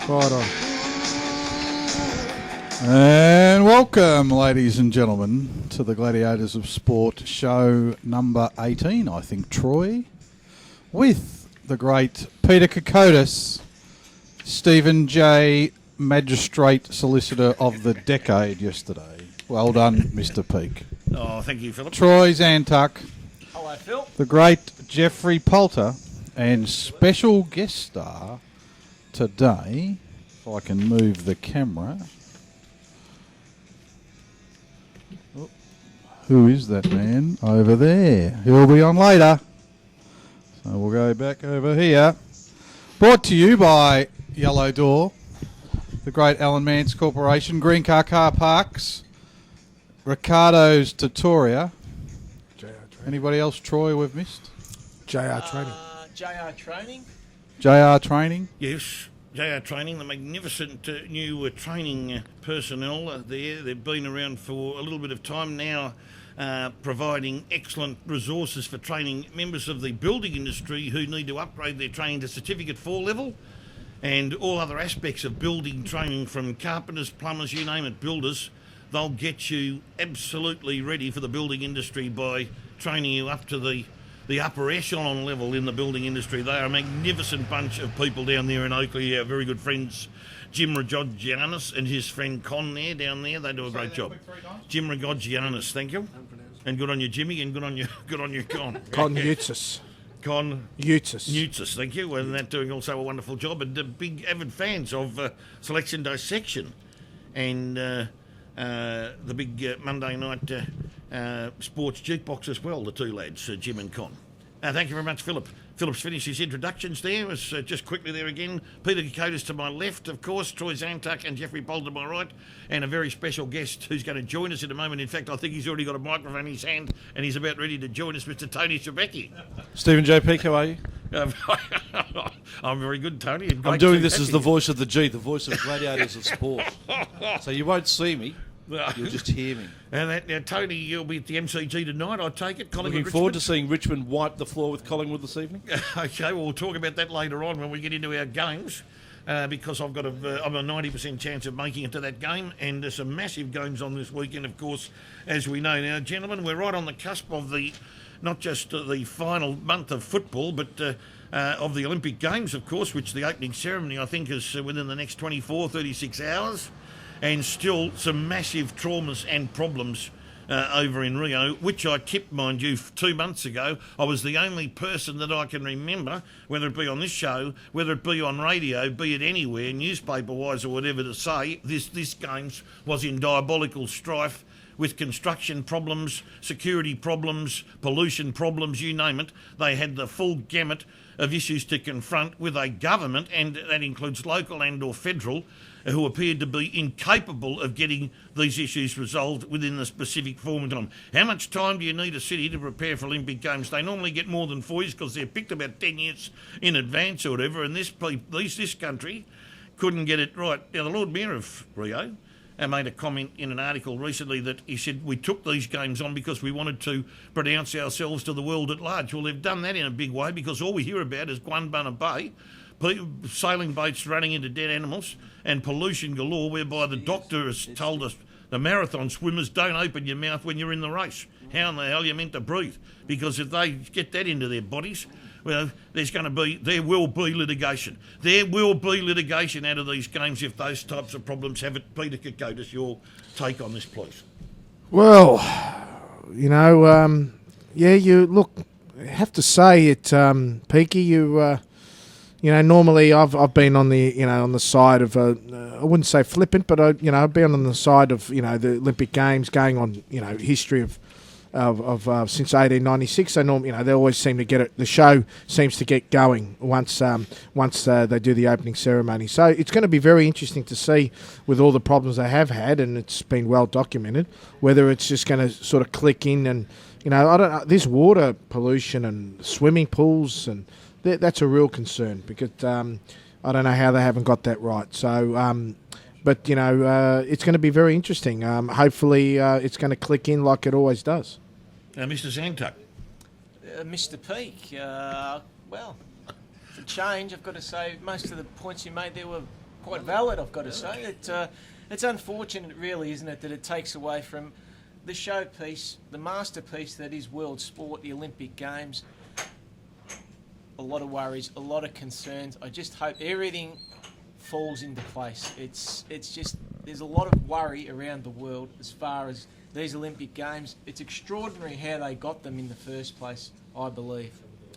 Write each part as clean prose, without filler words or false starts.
Right on. And welcome, ladies and gentlemen, to the Gladiators of Sport show number 18, I think, Troy, with the great Peter Kokotis, Stephen J. Magistrate Solicitor of the Decade yesterday. Well done, Mr. Peake. Oh, thank you, Philip. Troy Zantuck. Hello, Phil. The great Geoffery Poulter, and special guest star today, if I can move the camera. Oh, who is that man over there? He'll be on later. So we'll go back over here. Brought to you by Yellow Door, the great Alan Mance Corporation, Green Car Car Parks, Ricardo's Tutoria. Anybody else, Troy, we've missed? JR Training. JR Training. JR Training. Yes, JR Training, the magnificent new training personnel there. They've been around for a little bit of time now, providing excellent resources for training members of the building industry who need to upgrade their training to Certificate 4 level, and all other aspects of building training, from carpenters, plumbers, you name it, builders. They'll get you absolutely ready for the building industry by training you up to the upper echelon level in the building industry. They are a magnificent bunch of people down there in Oakley. Our very good friends, Jim Ragogiannis and his friend Con there, down there. They do a great job. Jim Ragogiannis, thank you. And good on you, Jimmy, and good on you, Con. Con Utzis. Con Utzis, thank you. And they're doing also a wonderful job. And big avid fans of Selection Dissection. And the big Monday night sports jukebox as well, the two lads, Jim and Con. Thank you very much, Philip. Philip's finished his introductions there. Was just quickly there again. Peter Kokotis to my left, of course, Troy Zantuck and Geoffery Poulter to my right, and a very special guest who's going to join us in a moment. In fact, I think he's already got a microphone in his hand and he's about ready to join us, Mr. Tony Schibeci. Stephen J. Peake, how are you? I'm very good, Tony. I'm doing this as the voice of the G, the voice of Gladiators of Sport. So you won't see me. You'll just hear me. And now, Tony, you'll be at the MCG tonight, I take it. Looking forward to seeing Richmond wipe the floor with Collingwood this evening. Okay, well, we'll talk about that later on when we get into our games, because I'm a 90% chance of making it to that game, and there's some massive games on this weekend, of course, as we know. Now, gentlemen, we're right on the cusp of not just the final month of football, but of the Olympic Games, of course, which the opening ceremony, I think, is within the next 36 hours. And still some massive traumas and problems over in Rio, which I tipped, mind you, 2 months ago. I was the only person that I can remember, whether it be on this show, whether it be on radio, be it anywhere, newspaper-wise or whatever, to say this Games was in diabolical strife with construction problems, security problems, pollution problems, you name it. They had the full gamut of issues to confront with a government, and that includes local and or federal, who appeared to be incapable of getting these issues resolved within the specific form of time. How much time do you need a city to prepare for Olympic Games? They normally get more than 4 years because they're picked about 10 years in advance or whatever, and this country couldn't get it right. Now, the Lord Mayor of Rio made a comment in an article recently that he said we took these games on because we wanted to pronounce ourselves to the world at large. Well, they've done that in a big way, because all we hear about is Guanbana Bay, sailing boats running into dead animals, and pollution galore, whereby the doctor has told us, the marathon swimmers, don't open your mouth when you're in the race. How in the hell are you meant to breathe? Because if they get that into their bodies, well, there will be litigation. There will be litigation out of these games if those types of problems have it. Peter Kokotis, your take on this, please. Well, you have to say it, Peaky, normally I've been on the side of I wouldn't say flippant, but I've been on the side of the Olympic Games going on history of since 1896. They always seem to get it. The show seems to get going once they do the opening ceremony. So it's going to be very interesting to see, with all the problems they have had, and it's been well documented, whether it's just going to sort of click in. And I don't know, this water pollution and swimming pools, and that's a real concern, because I don't know how they haven't got that right. So. But, it's going to be very interesting. Hopefully it's going to click in like it always does. Mr. Zantuck. Mr. Peake, well, for change, I've got to say most of the points you made there were quite valid, I've got to say. It's unfortunate, really, isn't it, that it takes away from the showpiece, the masterpiece that is world sport, the Olympic Games. A lot of worries, a lot of concerns. I just hope everything falls into place. It's just, there's a lot of worry around the world as far as these Olympic Games. It's extraordinary how they got them in the first place, I believe.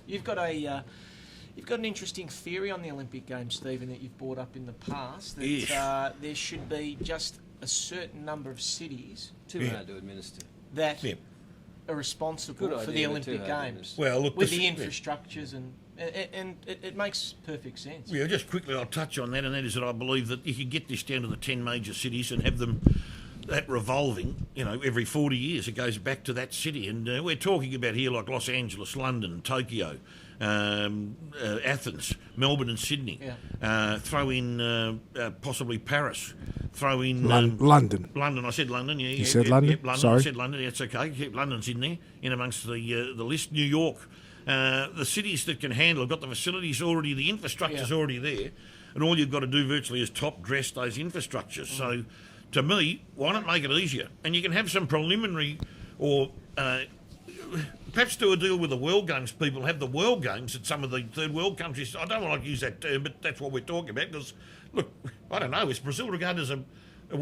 You've got an interesting theory on the Olympic Games, Stephen, that you've brought up in the past, that there should be just a certain number of cities Too hard to administer. that are responsible Good for idea, the but Olympic too hard to Games. Well, look, with the infrastructures and it makes perfect sense. Yeah, just quickly, I'll touch on that, and that is that I believe that you could get this down to the 10 major cities and have them that revolving, every 40 years it goes back to that city. And we're talking about here like Los Angeles, London, Tokyo, Athens, Melbourne and Sydney. Yeah. Throw in possibly Paris. Throw in London. London. I said London. Yeah, You said London? London. Sorry. I said London. Yeah, it's okay. Keep London's in there, in amongst the list. New York. The cities that can handle have got the facilities already, the infrastructure's already there, and all you've got to do virtually is top dress those infrastructures. So, to me, why not make it easier? And you can have some preliminary, or perhaps do a deal with the World Games people. Have the World Games at some of the third world countries. I don't want to use that term, but that's what we're talking about. Because, look, I don't know. Is Brazil regarded as a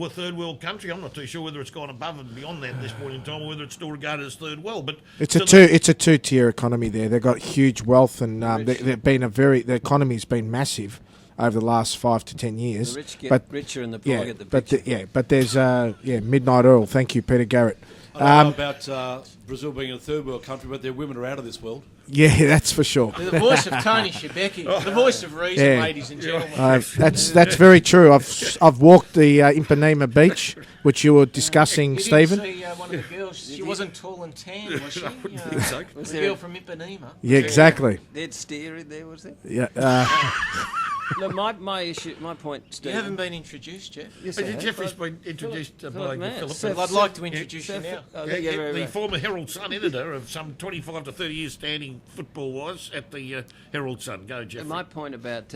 third world country? I'm not too sure whether it's gone above and beyond that at this point in time, or whether it's still regarded as third world. But It's a two-tier economy there. They've got huge wealth, and they've been the economy's been massive over the last 5 to 10 years. The rich get richer and the poor get the richer. But there's Midnight Earl. Thank you, Peter Garrett. I don't know about Brazil being a third world country, but their women are out of this world. Yeah, that's for sure. The voice of Tony Schibeci, the voice of reason, ladies and gentlemen. That's very true. I've walked the Ipanema beach, which you were discussing, You Stephen. didn't see one of the girls. She wasn't tall and tan, was she? Was The there girl from Ipanema. Yeah, exactly. There'd steer in there, was there? Yeah. Look, my point, You Stephen. haven't been introduced, Jeff. Yes, I have. Jeffrey's been introduced by Mance. Philip. Well, I'd like to introduce you now. The former Herald Sun editor of some 25 to 30 years standing football-wise at the Herald Sun. Go, Jeff. My point about,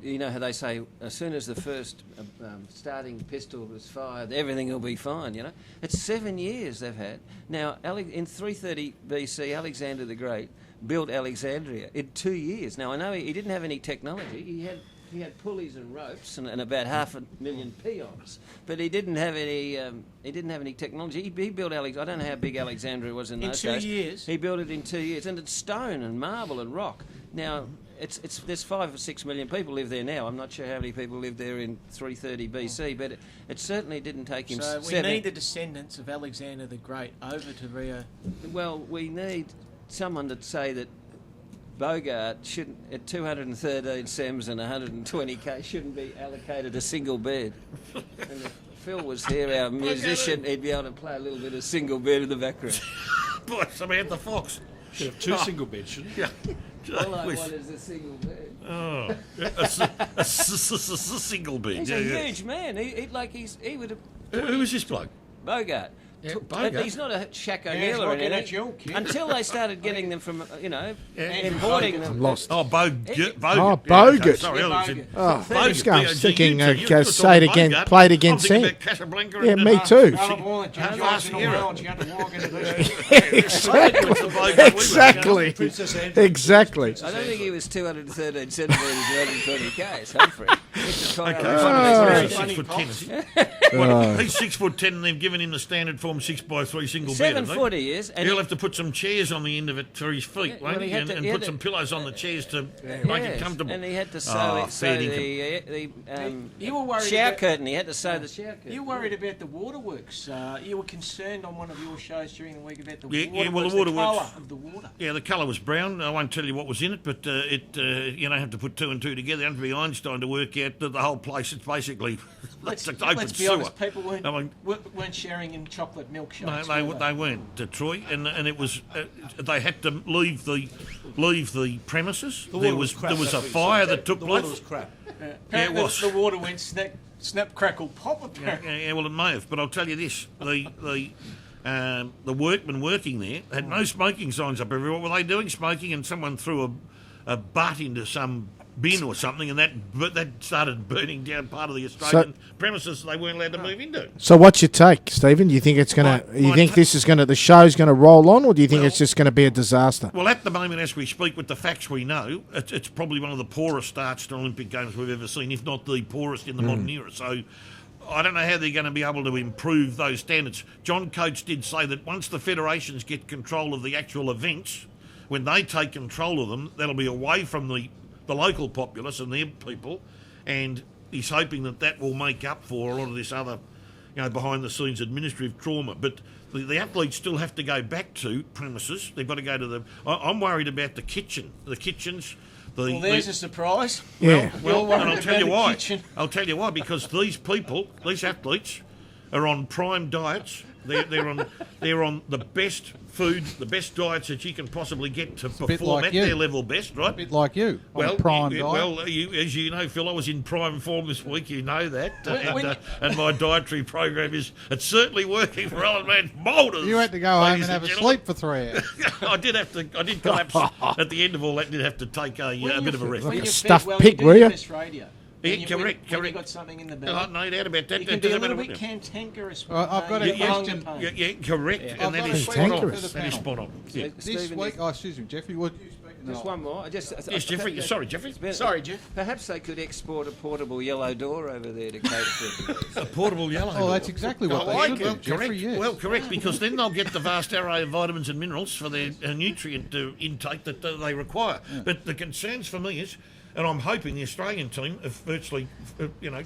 you know how they say, as soon as the first starting pistol was fired, everything will be fine, It's 7 years they've had. Now, in 330 BC, Alexander the Great built Alexandria in 2 years. Now, I know he didn't have any technology. He had pulleys and ropes and about 500,000 peons, but he didn't have any technology. He built I don't know how big Alexandria was in those days. 2 years. He built it in 2 years, and it's stone and marble and rock. Now, there's 5 or 6 million people live there now. I'm not sure how many people lived there in 330 BC, but it certainly didn't take him. So we need the descendants of Alexander the Great over to Rio. Well, we need someone to say that Bogart shouldn't, at 213 SEMs and 120k, shouldn't be allocated a single bed. And if Phil was here, our musician, he'd be able to play a little bit of single bed in the background. Boy, Samantha Fox. Should have 2 single beds, shouldn't you? Yeah. All I want is a single bed. Oh, a single bed. He's a huge man. He would have. Who is this bloke? Bogart. Yeah, But Bogart. he's not a Shaq he's O'Neal or not getting anything. at you, kid. Until they started getting them from, importing I'm them. lost. Oh, Bogut. Oh, Okay, Bogut. sorry, Yeah, I was in- Bogut. Oh, Bogut, this guy was thinking, B-O-G-U-T. say it again, play it again, I'm thinking Sam. about Casablanca. Yeah, and, me too. Exactly. Exactly. I don't think he was 213 centimetres, 120 k's. Humphrey. Okay, he's 6 foot 10, is he? Well, he's 6 foot 10, and they've given him the standard form 6x3 single bed. 7 haven't foot they? he is. And He'll have to put some chairs on the end of it for his feet, Yeah, won't well, he? he had And, to- and he had put to- some pillows on the chairs to make it yes, comfortable. and he had to sew, Oh, sew fair the You were worried shower about- curtain. He had to sew the shower curtain. You were worried about the waterworks. You were concerned on one of your shows during the week about the Yeah, waterworks. well, the waterworks- colour of the water. Yeah, the colour was brown. I won't tell you what was in it, but you don't have to put 2 and 2 together. You don't have to be Einstein to work out that the whole place is basically Let's it's an open be sewer. honest, people weren't, I mean, weren't sharing in chocolate milkshakes. No, were they weren't, Troy, and it was they had to leave the premises. The There water was crap, there was a that's what you fire said. that took The place. water was crap. Apparently it was. The water went snap, crackle, pop. Apparently. Yeah, well, it may have, but I'll tell you this: the workmen working there had no smoking signs up everywhere. What were they doing? Smoking, and someone threw a butt into some bin or something, and that started burning down part of the Australian premises they weren't allowed to move into. So what's your take, Stephen? Do you think it's going to? You think this is going to? The show's going to roll on, or do you think it's just going to be a disaster? Well, at the moment, as we speak, with the facts we know, it's probably one of the poorest starts to Olympic Games we've ever seen, if not the poorest in the modern era. So I don't know how they're going to be able to improve those standards. John Coates did say that once the federations get control of the actual events, when they take control of them, that'll be away from the local populace and their people, and he's hoping that will make up for a lot of this other, behind-the-scenes administrative trauma. But the athletes still have to go back to premises. They've got to go to the... I'm worried about the kitchen. The kitchens... there's a surprise. Yeah. Well, and I'll tell you why. I'll tell you why, because these athletes, are on prime diets. They're on the best food, the best diets that you can possibly get to perform at their level best, right? A bit like you. Well, prime diet. Well, as you know, Phil, I was in prime form this week. You know that, and my dietary program it's certainly working for Alan Mance Motors. You had to go home and have a sleep for 3 hours. I did have to. I did collapse at the end of all that. Did have to take a bit of a rest. Like a stuffed pig, were you? Yeah, correct. When you got something in the belly. No doubt about that. You can be a little bit cantankerous. I've got a question. Yeah, correct. Yeah. And that is spot on. That is spot on. Yeah. This week, excuse me, Geoffrey, would you speak? Just one more. Yes, Geoffrey. Sorry, Geoffrey. Sorry, Jeff. Perhaps they could export a portable yellow door over there to cater for a portable yellow door. Oh, that's exactly what they should do, Geoffrey, correct. yes. Well, correct, because then they'll get the vast array of vitamins and minerals for their nutrient intake that they require. Yeah. But the concerns for me is, and I'm hoping the Australian team have virtually,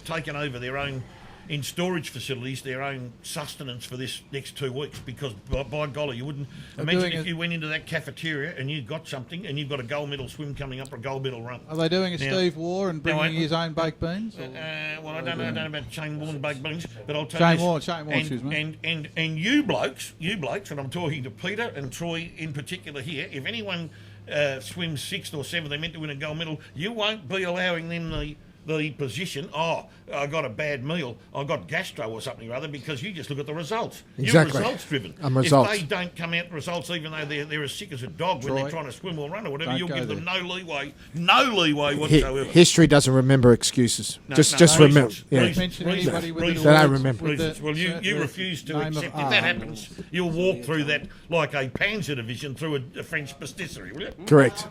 taken over their own, in storage facilities, their own sustenance for this next 2 weeks. Because by golly, you wouldn't imagine if you went into that cafeteria and you got something, and you've got a gold medal swim coming up or a gold medal run. Are they doing a Steve Waugh and bringing his own baked beans? Well, I don't know about Shane Warne baked beans, but I'll tell you Shane Waugh, excuse me. And you blokes, and I'm talking to Peter and Troy in particular here. If anyone swims 6th or 7th, they meant to win a gold medal, you won't be allowing them the position, I got a bad meal, I got gastro or something or other, because you just look at the results. Exactly. You're results driven. Results. If they don't come out results, even though they're as sick as a dog when they're trying to swim or run or whatever, you'll give them no leeway whatsoever. History doesn't remember excuses. Just remember. Yeah. They don't remember. Well, you refuse to accept. If that happens, you'll walk through that like a Panzer division through a French pastisserie, will you? Correct.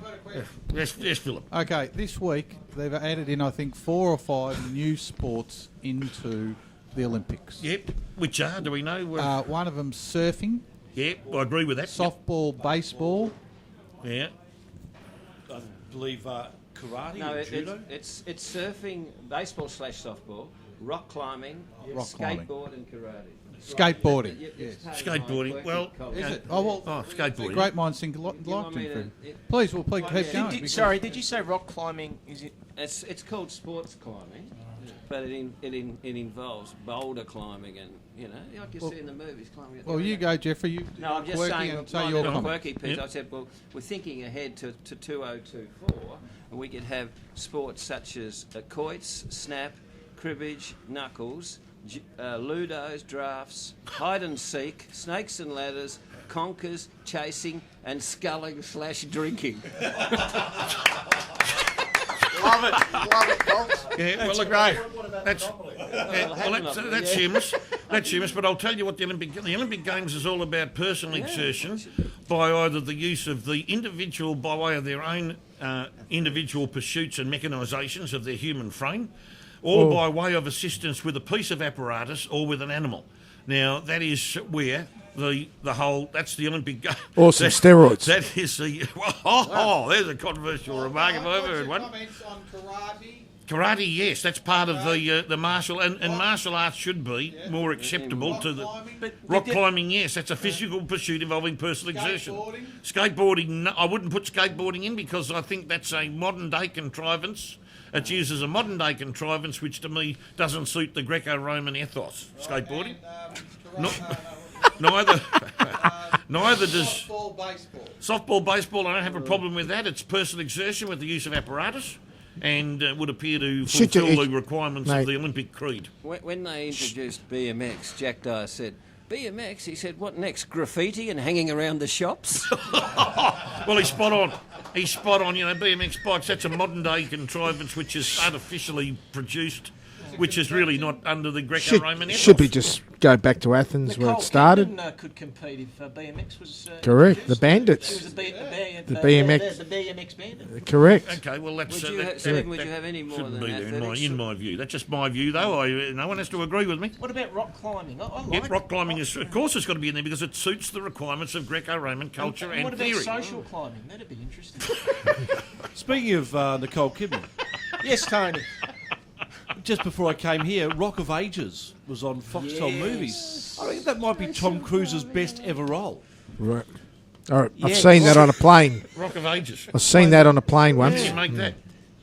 Yes, Philip. Okay, this week they've added in, I think, 4 or 5 new sports into the Olympics. Yep. Which are? Do we know? One of them surfing. Yep, I agree with that. Softball, baseball. Yeah. I believe karate and judo. It's surfing, baseball / softball, rock climbing, skateboard and karate. Skateboarding. Skateboarding. Well, is it? Skateboarding. Great minds think alike. Please keep going. Sorry, did you say rock climbing? Is it? It's called sports climbing, but it involves boulder climbing and like you see in the movies climbing. Well, you go, Jeffrey. I'm just saying. Your quirky piece. I said, well, we're thinking ahead to 2024, and we could have sports such as quoits, snap, cribbage, knuckles, ludos, drafts, hide and seek, snakes and ladders, conkers, chasing, and sculling / drinking. Love it, folks. Yeah, well, look, great. That's humorous. That's humorous. But I'll tell you what the Olympic Games is all about: personal exertion by either the use of the individual by way of their own individual pursuits and mechanisations of their human frame, or by way of assistance with a piece of apparatus or with an animal. Now, that is where the whole, that's the Olympic Games. Awesome, steroids. That is the, there's a controversial remark if I ever heard one. Comments on karate? Karate, yes, that's part of the martial, and martial arts should be more acceptable to the... Rock climbing, yes, that's a physical pursuit involving personal exertion. Skateboarding, no, I wouldn't put skateboarding in because I think that's a modern-day contrivance. It's used as a modern-day contrivance, which to me doesn't suit the Greco-Roman ethos. Skateboarding. Neither does... Softball, baseball, I don't have a problem with that. It's personal exertion with the use of apparatus, and would appear to fulfil the requirements of the Olympic creed. When they introduced BMX, Jack Dyer said, BMX, he said, what next? Graffiti and hanging around the shops? Well, he's spot on. He's spot on. You know, BMX bikes, that's a modern day contrivance which is artificially produced, which is really not under the Greco-Roman ethos. Should be just go back to Athens where it started. Could compete if BMX was Correct. The introduced. Bandits. She was the BMX. The BMX bandit. Correct. Okay, well, that's... Stephen, would you have any more shouldn't than be there athletics? in my view. That's just my view, though. No one has to agree with me. What about rock climbing? I like Yep, rock climbing is, of course, it's got to be in there because it suits the requirements of Greco-Roman culture and what theory. about social climbing? That'd be interesting. Speaking of Nicole Kidman, Yes, Tony. just before I came here, Rock of Ages was on Foxtel Yes. Movies. I reckon that might be Tom Cruise's best ever role. Right. All right. I've Yeah, seen that on a plane. Rock of Ages. I've seen that on a plane How once. did you make that?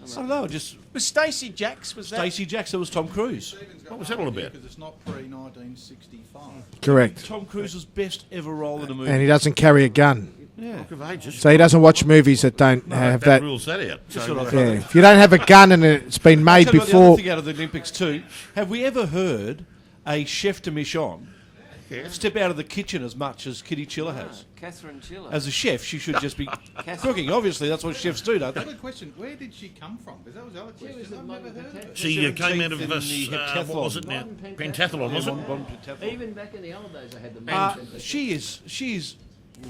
I don't know, just Was Stacey Jacks, was that? Stacey Jackson was Tom Cruise. What was that all about? Because it's not pre-1965. Correct. Tom Cruise's best ever role in a movie. And he doesn't carry a gun. Rock of Ages. So he doesn't watch movies that don't have that that. rules that out. That's So, what I Yeah. thought. If you don't have a gun and it's been made Tell you what, the before. other thing out of the Olympics too, have we ever heard a chef de mission step out of the kitchen as much as Kitty Chiller has? Catherine Chiller. As a chef, she should just be cooking. Obviously, that's what chefs do, don't they? Good question. Where did she come from? Because that was the other question. I've never heard of it. she came out of in this, the what was it now? Modern Pentathlon, was it? Even back in the old days, I had the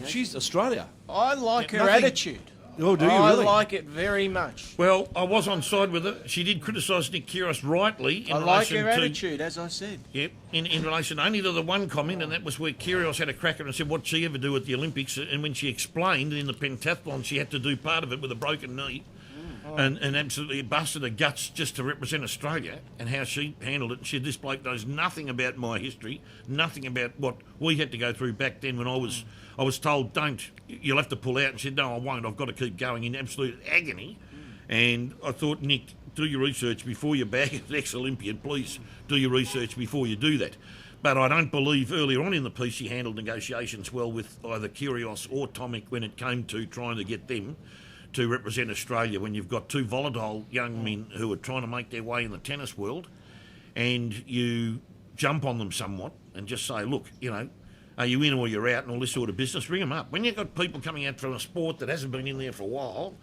She's Australia. I like her Nothing- attitude. Oh, do you I really? like it very much. Well, I was on side with her. She did criticise Nick Kyrgios rightly in I like relation her to... attitude, as I said. Yep, in relation only to the one comment, and that was where Kyrgios had a cracker and said, what'd she ever do at the Olympics? And when she explained in the pentathlon, she had to do part of it with a broken knee. And absolutely busted her guts just to represent Australia and how she handled it. And she said, this bloke knows nothing about my history, nothing about what we had to go through back then when I was told, you'll have to pull out. And she said, no, I won't, I've got to keep going in absolute agony. And I thought, Nick, do your research before you bag an ex-Olympian. Please do your research before you do that. But I don't believe earlier on in the piece she handled negotiations well with either Kyrgios or Tomic when it came to trying to get them to represent Australia when you've got two volatile young men who are trying to make their way in the tennis world and you jump on them somewhat and just say, look, are you in or you're out and all this sort of business, ring them up. When you've got people coming out from a sport that hasn't been in there for a while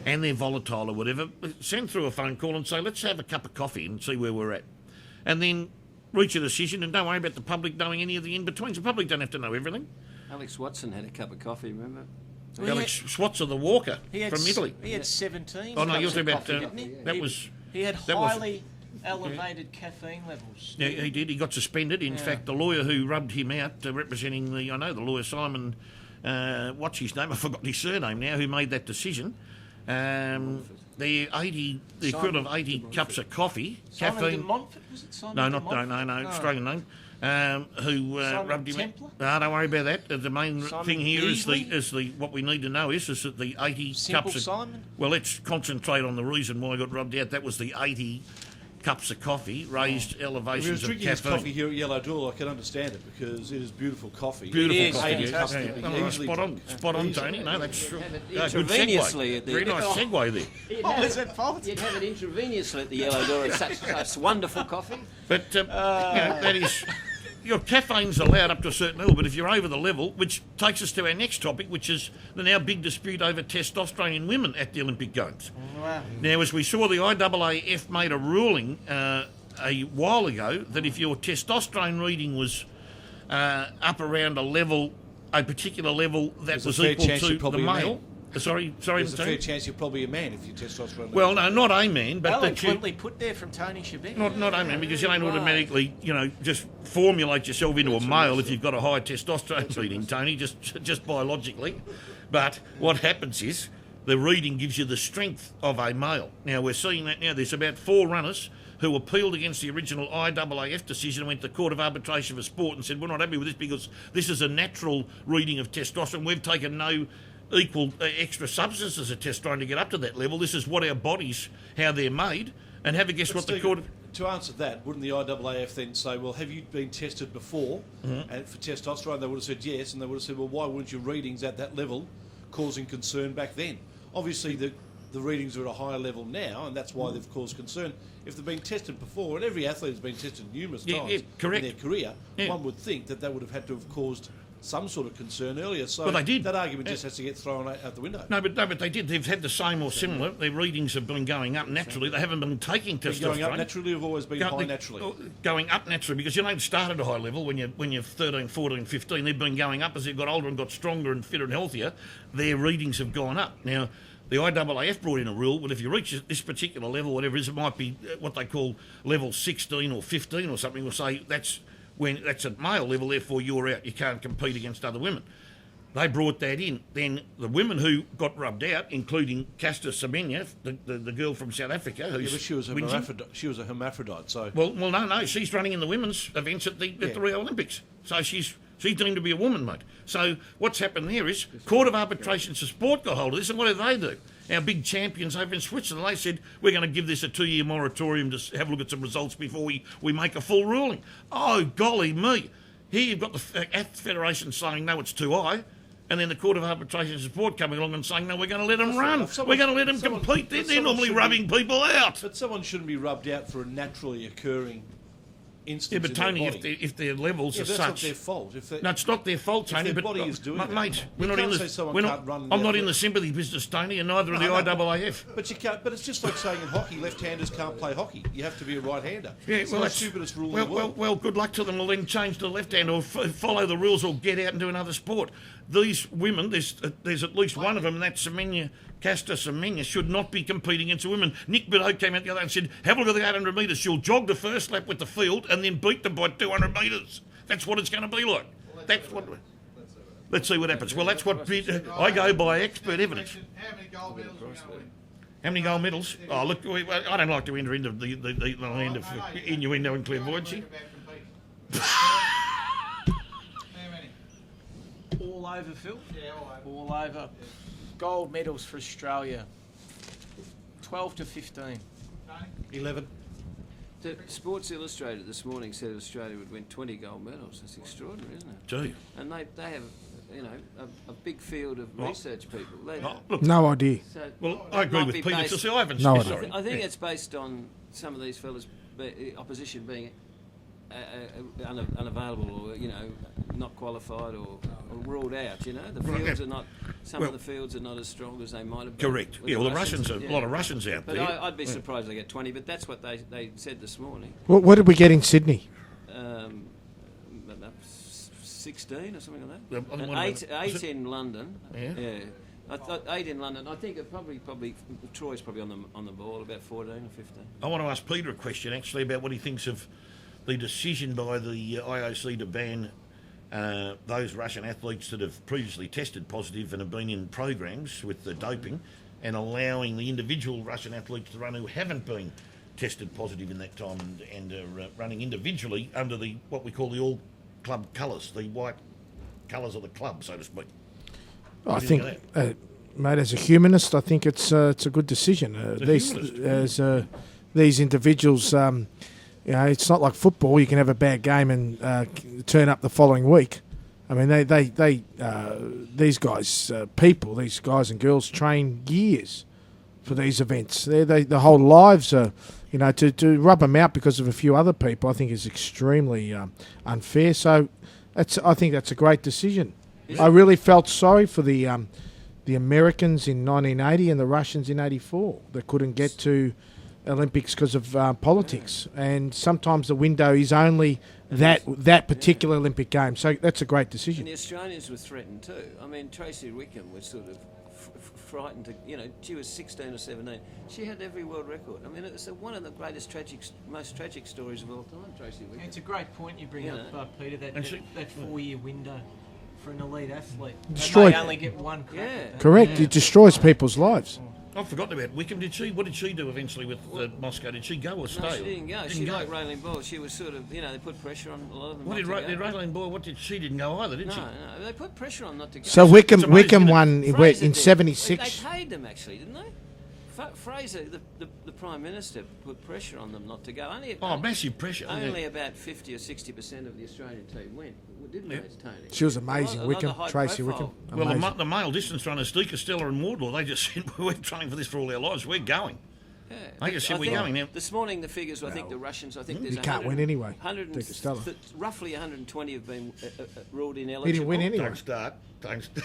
and they're volatile or whatever, send through a phone call and say, let's have a cup of coffee and see where we're at. And then reach a decision and don't worry about the public knowing any of the in-betweens. The public don't have to know everything. Alex Watson had a cup of coffee, remember? Alex Schwarzer, the walker from Italy. He had 17. Oh, no, you're cups talking of about... coffee, didn't he? that was... He had that was- highly elevated caffeine levels. Yeah, he did. He got suspended. In fact, the lawyer who rubbed him out, representing the lawyer Simon, what's his name? I forgot his surname now. Who made that decision? The equivalent of 80 cups of coffee, Simon de caffeine. Montfort, was it Simon No, de not Montfort? no, Australian name. Who Simon rubbed him Templar? out? Don't worry about that. The main Simon thing here is Beasley? what we need to know is that the 80 Simple cups of Simon? Well, let's concentrate on the reason why I got rubbed out. That was the 80 cups of coffee, raised If he was elevations of drinking his caffeine. coffee here at Yellow Door, I can understand it because it is beautiful coffee. Beautiful It is coffee. fantastic. Yeah. No, spot on, Tony. No, that's true. Have it Good intravenously segue. at the- Very nice segue there. Oh, is that fault? You'd have it intravenously at the Yellow Door. It's such wonderful coffee. But that is, your caffeine's allowed up to a certain level, but if you're over the level, which takes us to our next topic, which is the now big dispute over testosterone in women at the Olympic Games. Wow. Now, as we saw, the IAAF made a ruling a while ago that if your testosterone reading was up around a particular level that There's a was fair equal chance to you're the probably a man. male. Sorry, There's a Tony? fair chance you're probably a man if your testosterone. Well, no, not a man, but that you, Eloquently put there from Tony Schibeci. not a man, because you don't automatically, just formulate yourself into a male if you've got a high testosterone reading, Tony, just biologically. But what happens is the reading gives you the strength of a male. Now, we're seeing that now. There's about 4 runners who appealed against the original IAAF decision and went to the Court of Arbitration for Sport and said, we're not happy with this because this is a natural reading of testosterone. We've taken no equal extra substances of testosterone to get up to that level. This is what our bodies, how they're made. And have a guess what the court... To answer that, wouldn't the IAAF then say, well, have you been tested before? And for testosterone, they would have said yes, and they would have said, well, why weren't your readings at that level causing concern back then? Obviously, the the readings are at a higher level now, and that's why they've caused concern. If they've been tested before, and every athlete has been tested numerous times correct. in their career, Yeah. one would think that would have had to have caused some sort of concern earlier. So Well, they did. that argument just has to get thrown out the window. No, but they did. They've had the same or similar. Their readings have been going up naturally. They haven't been taking testosterone. Going up naturally have always been high naturally. Going up naturally because you don't start at a high level when you're 13, 14, 15. They've been going up as they've got older and got stronger and fitter and healthier. Their readings have gone up. Now, the IAAF brought in a rule that if you reach this particular level, whatever it is, it might be what they call level 16 or 15 or something, will say that's at male level, therefore you're out, you can't compete against other women. They brought that in. Then the women who got rubbed out, including Caster Semenya, the girl from South Africa, who's but she was a hermaphrodite. She was a hermaphrodite. So no, she's running in the women's events at the Rio Olympics. So she's deemed to be a woman, mate. So what's happened there is Court of Arbitration for Sport got hold of this, and what do they do? Our big champions over in Switzerland, they said, we're going to give this a 2-year moratorium to have a look at some results before we make a full ruling. Oh, golly me. Here you've got the Federation saying, no, it's too high. And then the Court of Arbitration and Support coming along and saying, no, we're going to let them run. We're going to let them compete. They're normally rubbing people out. But someone shouldn't be rubbed out for a naturally occurring instance. Yeah, but Tony, in their body. if their levels are that's such, not their fault. no, it's not their fault, Tony. their But body is doing that. mate, You can't say someone can't run I'm not their in the sympathy business, Tony, and neither are the IAAF. But you can't. But it's just like saying in hockey, left-handers can't play hockey. You have to be a right-hander. Yeah, it's well, the that's stupidest rule in the world. Well, good luck to them. We'll then change to the left hand or follow the rules or get out and do another sport. These women, there's at least one of them, and that's Caster Semenya, should not be competing against women. Nick Bideau came out the other day and said, have a look at the 800 metres. She'll jog the first lap with the field and then beat them by 200 metres. That's what it's going to be like. Let's see what happens. Well, that's what I go by expert evidence. How many gold medals are we going to win? How many gold medals? Oh, look, I don't like to enter into the land of innuendo and clairvoyancy. How many? All over, Phil? Yeah, All over. Gold medals for Australia. 12 to 15. 11. The Sports Illustrated this morning said Australia would win 20 gold medals. That's extraordinary, isn't it? Gee. And they have, a big field of research people. Look, No idea. So well, I agree might with be Peter. based- I haven't. No, sorry. I think it's based on some of these fellas, opposition being unavailable or not qualified or ruled out. The fields are not. Some of the fields are not as strong as they might have been. Correct. Yeah, well, the Russians, a lot of Russians out But there. I'd be surprised they get 20. But that's what they said this morning. What did we get in Sydney? 16 or something like that. The- And eight in London. Yeah. I thought 8 in London. I think it probably Troy's probably on the ball about 14 or 15. I want to ask Peter a question actually about what he thinks of the decision by the IOC to ban those Russian athletes that have previously tested positive and have been in programs with the doping, and allowing the individual Russian athletes to run who haven't been tested positive in that time and are running individually under the what we call the all club colours, the white colours of the club, so to speak. I do you think, think mate, as a humanist, I think it's a good decision. These individuals, it's not like football. You can have a bad game and turn up the following week. I mean, these guys, these guys and girls train years for these events. The whole lives are, to rub them out because of a few other people, I think is extremely unfair. So, I think that's a great decision. I really felt sorry for the Americans in 1980 and the Russians in '84 that couldn't get to Olympics because of politics. And sometimes the window is only that particular Olympic game. So that's a great decision. And the Australians were threatened too. I mean, Tracy Wickham was sort of frightened to, she was 16 or 17. She had every world record. I mean, it was one of the most tragic stories of all time, Tracy Wickham. It's a great point you bring up, Peter, that 4-year window for an elite athlete. Destroyed. They only get one crack at that. Correct. It destroys people's lives. I've forgotten about Wickham. What did she do eventually with Moscow? Did she go or stay? No, she didn't go. She liked Raylene Boyle. She was sort of, they put pressure on a lot of them. What did Raylene Boyle? She didn't go either, did she? No, they put pressure on not to go. So Wickham won in '76. They paid them actually, didn't they? Fraser, the Prime Minister, put pressure on them not to go. Massive pressure. Only about 50 or 60% of the Australian team went, didn't they, Tony? She was amazing, Wickham, Tracy profile. Wickham. Well, the male distance runners, Steve Costello and Wardlaw, they just said, we're training for this for all our lives. We're going. Yeah. They just said we're going now. This morning, the figures, I think the Russians, there's You can't win anyway. Roughly 120 have been ruled ineligible. He didn't win anyway. Don't start.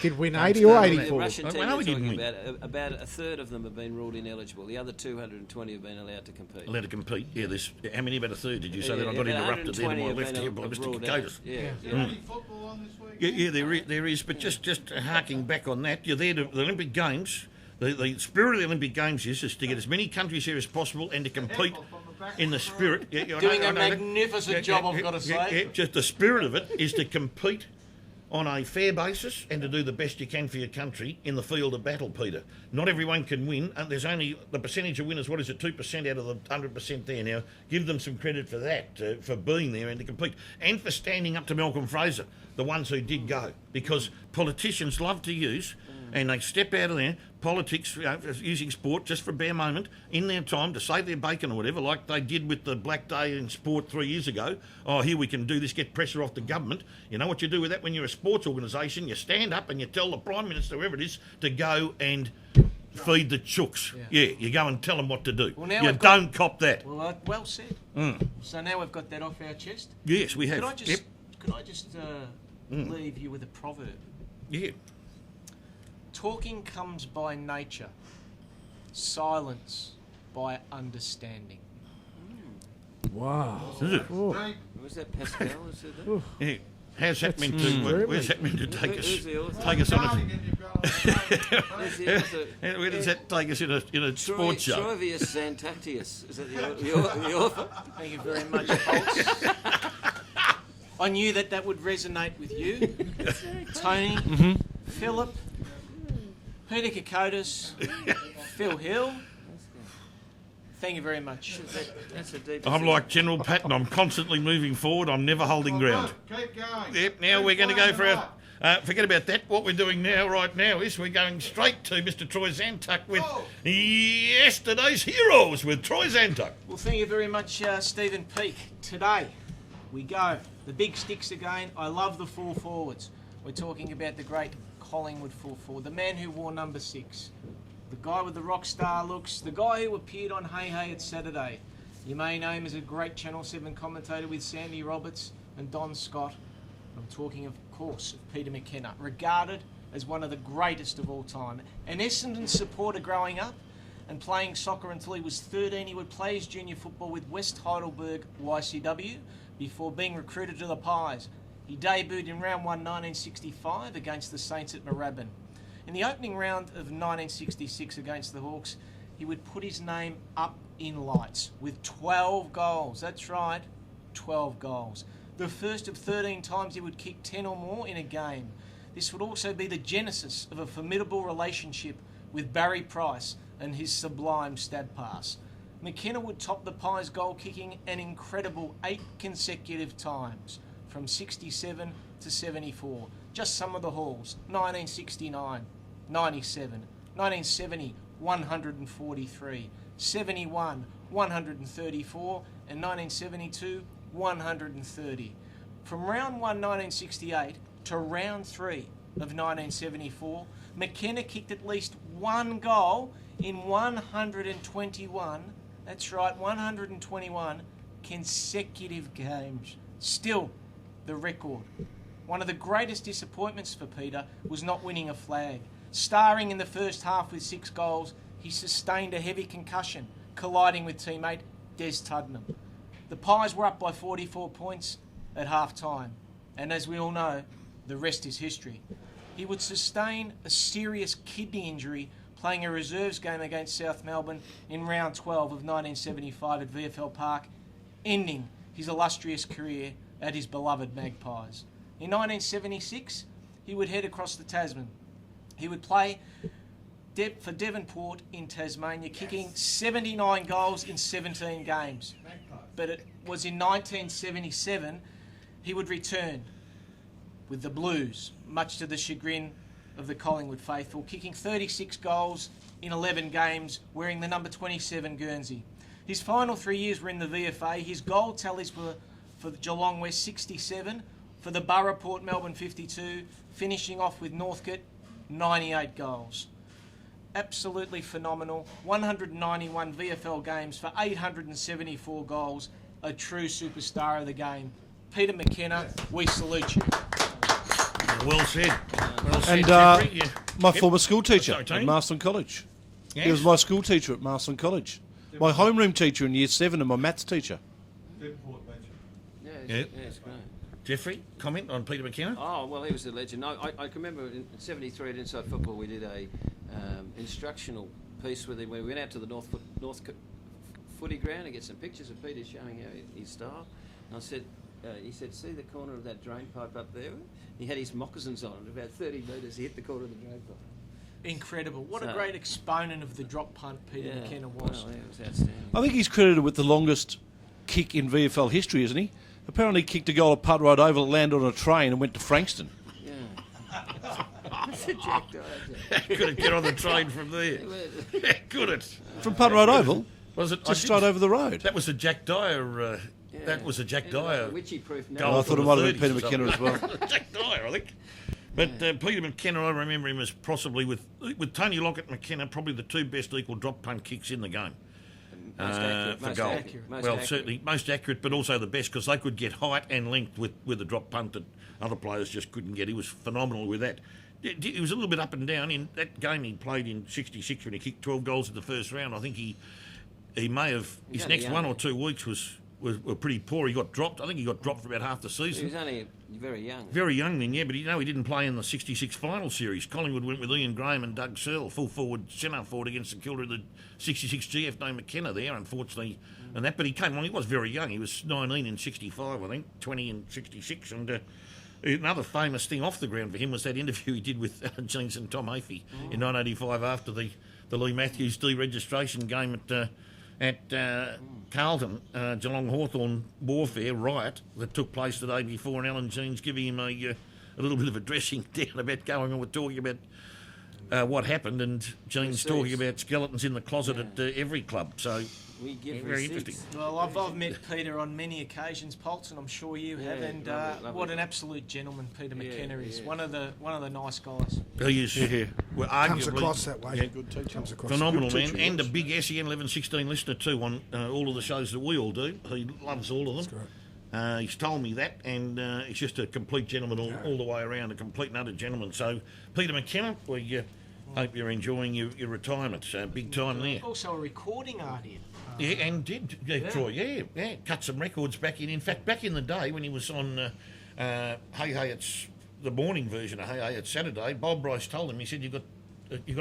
Did win 80 or 84? The Russian team No, we're he didn't talking win. about a third of them have been ruled ineligible. The other 220 have been allowed to compete. Allowed to compete. Yeah, how many about a third did you say? That I got about interrupted there to my 120 left here by Mr. ruled out. Kokotis. Yeah. Football on this week? There is. But just harking back on that, you're there to the Olympic Games. The spirit of the Olympic Games is to get as many countries here as possible and to compete in the spirit. Doing a magnificent job, I've got to say. Just the spirit of it is to compete on a fair basis and to do the best you can for your country in the field of battle, Peter. Not everyone can win, and there's only the percentage of winners, 2% out of the 100% there now. Give them some credit for that, for being there and to compete, and for standing up to Malcolm Fraser, the ones who did go, because politicians love to use, and they step out of there, politics, using sport just for a bare moment in their time to save their bacon or whatever, like they did with the Black Day in sport 3 years ago. Oh, here we can do this, get pressure off the government. You know what you do with that when you're a sports organisation? You stand up and you tell the Prime Minister, whoever it is, to go and feed the chooks. Yeah, you go and tell them what to do. Well, now you don't cop that. Well said. So now we've got that off our chest. Yes, we have. Could I just leave you with a proverb? Yeah. Talking comes by nature, silence by understanding. Wow. Is it? Was that Pascal who said that? Yeah. How's that meant to? Where's that meant to take us? Who's the author? Take us on Who's the author? Where does that take us in a sports show? Troivius Xantactius. Is that the author? Thank you very much, folks. I knew that would resonate with you, Tony, Philip, Peter Kokotis, Phil Hill. Thank you very much. That's a deep. I'm like General Patton. I'm constantly moving forward. I'm never holding ground. Keep going. Yep. Now we're going to go for our. Forget about that. What we're doing right now is we're going straight to Mr. Troy Zantuck with yesterday's heroes with Troy Zantuck. Well, thank you very much, Stephen Peake. Today we go the big sticks again. I love the full forwards. We're talking about the great Collingwood full forward, the man who wore number 6, the guy with the rock star looks, the guy who appeared on Hey Hey It's Saturday. You may know him as a great Channel 7 commentator with Sandy Roberts and Don Scott. I'm talking, of course, of Peter McKenna, regarded as one of the greatest of all time. An Essendon supporter growing up and playing soccer until he was 13. He would play his junior football with West Heidelberg YCW before being recruited to the Pies. He debuted in round 1 1965 against the Saints at Moorabbin. In the opening round of 1966 against the Hawks, he would put his name up in lights with 12 goals. That's right, 12 goals. The first of 13 times he would kick 10 or more in a game. This would also be the genesis of a formidable relationship with Barry Price and his sublime stab pass. McKenna would top the Pies goal kicking an incredible 8 consecutive times, from 67 to 74. Just some of the hauls: 1969, 97, 1970, 143, 71, 134, and 1972, 130. From round 1 1968 to round 3 of 1974, McKenna kicked at least one goal in 121, that's right, 121 consecutive games. Still the record. One of the greatest disappointments for Peter was not winning a flag. Starring in the first half with 6 goals, he sustained a heavy concussion, colliding with teammate Des Tuddenham. The Pies were up by 44 points at half-time, and as we all know, the rest is history. He would sustain a serious kidney injury playing a reserves game against South Melbourne in round 12 of 1975 at VFL Park, ending his illustrious career at his beloved Magpies. In 1976, he would head across the Tasman. He would play for Devonport in Tasmania, kicking 79 goals in 17 games. But it was in 1977 he would return with the Blues, much to the chagrin of the Collingwood faithful, kicking 36 goals in 11 games wearing the number 27 Guernsey. His final 3 years were in the VFA. His goal tallies were for the Geelong West 67, for the Borough Port Melbourne 52, finishing off with Northcote 98 goals. Absolutely phenomenal. 191 VFL games for 874 goals. A true superstar of the game. Peter McKenna, we salute you. Well said. Well said, And Geoffrey. Yeah. my Yep. former school teacher Sorry, at Tony? Marston College. Yes. He was my school teacher at Marston College. My homeroom teacher in Year 7 and my maths teacher. Yeah, Yeah. it's great. Jeffrey, comment on Peter McKenna? Oh, well, he was a legend. I can remember in '73 at Inside Football, we did a instructional piece with him where we went out to the North Footy ground and get some pictures of Peter showing how his style. And I said, he said, see the corner of that drain pipe up there? He had his moccasins on, and about 30 metres, he hit the corner of the drain pipe. Incredible. What a great exponent of the drop punt Peter McKenna was. Well, yeah, it was outstanding. I think he's credited with the longest kick in VFL history, isn't he? Apparently he kicked a goal at Putt Road Oval, landed on a train and went to Frankston. Yeah. That's a Jack Dyer. Could it get on the train from there? Could it? From Putt Road Oval? Was it? Just straight over the road. That was a Jack Dyer. That was a Jack Dyer. Witchy proof goal now. I thought it might have been from the Peter 30s or McKenna as well. something. Jack Dyer, I think. But Peter McKenna, I remember him as possibly with Tony Lockett and McKenna, probably the two best equal drop punt kicks in the game. Most accurate, For most goal. accurate, most Well, accurate. certainly most accurate, but also the best because they could get height and length with a drop punt that other players just couldn't get. He was phenomenal with that. He was a little bit up and down in that game he played in '66 when he kicked 12 goals in the first round. I think he may have He's his only next young. 1 or 2 weeks were pretty poor. He got dropped. I think he got dropped for about half the He season. was only very young. Very young then, yeah, but he didn't play in the '66 final series. Collingwood went with Ian Graham and Doug Searle, full forward, centre forward against St Kilda, the '66 GF no McKenna there, unfortunately, and that. But he came on. He was very young. He was 19 in '65, I think, 20 in '66, and another famous thing off the ground for him was that interview he did with Alan Mance and Tom Hafey in 1985 after the Lee Matthews deregistration game at Carlton, Geelong Hawthorn warfare riot that took place the day before, and Alan Jeans giving him a little bit of a dressing down about going on with talking about what happened, and Jeans talking about skeletons in the closet at every club. So We give very receipts. interesting. Well, I've met Peter on many occasions, Poulter, and I'm sure you have. Yeah, And lovely. what an absolute gentleman Peter McKenna is. yeah. One of the nice guys. He is well, Comes arguably across that way. yeah, Good teacher. Comes across. phenomenal Good man, teacher, and a yes. big SEN 1116 listener too on all of the shows that we all do. He loves all of them. He's told me that, and he's just a complete gentleman all the way around, a complete and utter gentleman. So, Peter McKenna, we hope you're enjoying your retirement. Big time there. Also a recording artist. Yeah, and did Troy? Yeah, cut some records back in. In fact, back in the day when he was on Hey Hey, it's the morning version of Hey Hey, it's Saturday. Bob Bryce told him, he said, you've got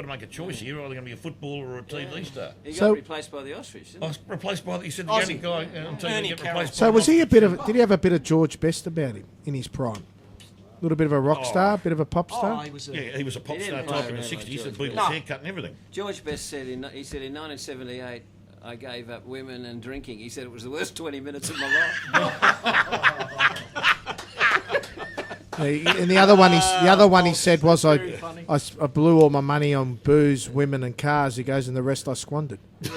to make a choice here. You're either going to be a footballer or a TV star. He got So- replaced by the ostrich, didn't I he? was replaced by. He said the only Aussie. guy on TV Ernie to get Carroll. replaced. So by was an he a Aussie. bit of? Did he have a bit of George Best about him in his prime? A little bit of a rock star, a bit of a pop Oh, star. he was Yeah, he was a pop He star didn't play type in the around like '60s. George Had Beatles Best. haircut and everything. George Best said, in 1978, I gave up women and drinking. He said it was the worst 20 minutes of my life. And the other one he said was very funny. I blew all my money on booze, women, and cars. He goes, and the rest I squandered. We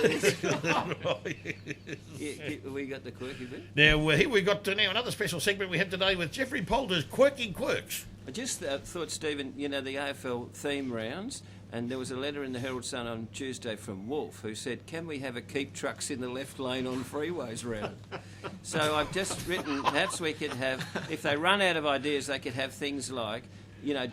got the quirky bit. Now, here we got another special segment we had today with Geoffrey Poulter's Quirky Quirks. I just thought, Stephen, the AFL theme rounds, and there was a letter in the Herald Sun on Tuesday from Wolf who said, can we have a keep trucks in the left lane on freeways round? So I've just written, perhaps we could have, if they run out of ideas, they could have things like,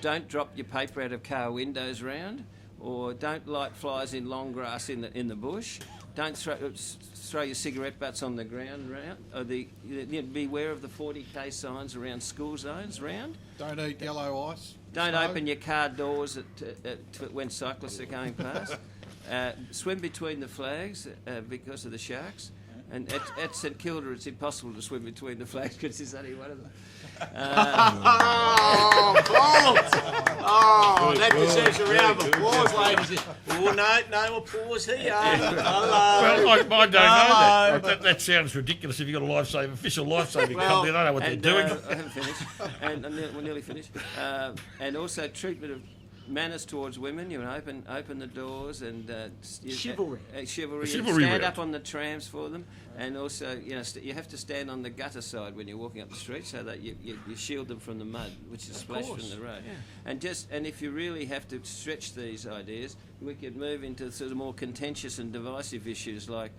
don't drop your paper out of car windows round, or don't light flies in long grass in the bush, don't throw your cigarette butts on the ground round, or beware of the 40k signs around school zones round. Don't eat yellow ice. Don't Snow. open your car doors when cyclists are going past. Swim between the flags because of the sharks. And at St Kilda, it's impossible to swim between the flags because there's only one of them. That deserves a round of applause, ladies. Oh, no applause here. Hello. Well, I don't know that. That sounds ridiculous if you've got a official lifesaving company. I don't know what they're doing. I haven't finished. We're nearly finished. And also treatment of manners towards women. You open the doors and Chivalry. Chivalry. Chivalry Stand route. up on the trams for them, and also you have to stand on the gutter side when you're walking up the street, so that you shield them from the mud, which is splashed from the road. Yeah. And if you really have to stretch these ideas, we could move into sort of more contentious and divisive issues like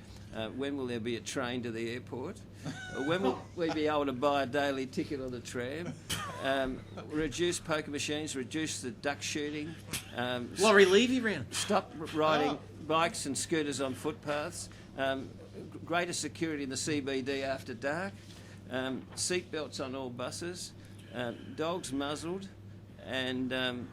when will there be a train to the airport? Or when will we be able to buy a daily ticket on the tram? Reduce poker machines, reduce the duck shooting. Laurie Levy round. Stop riding bikes and scooters on footpaths. Greater security in the CBD after dark. Seat belts on all buses. Dogs muzzled. And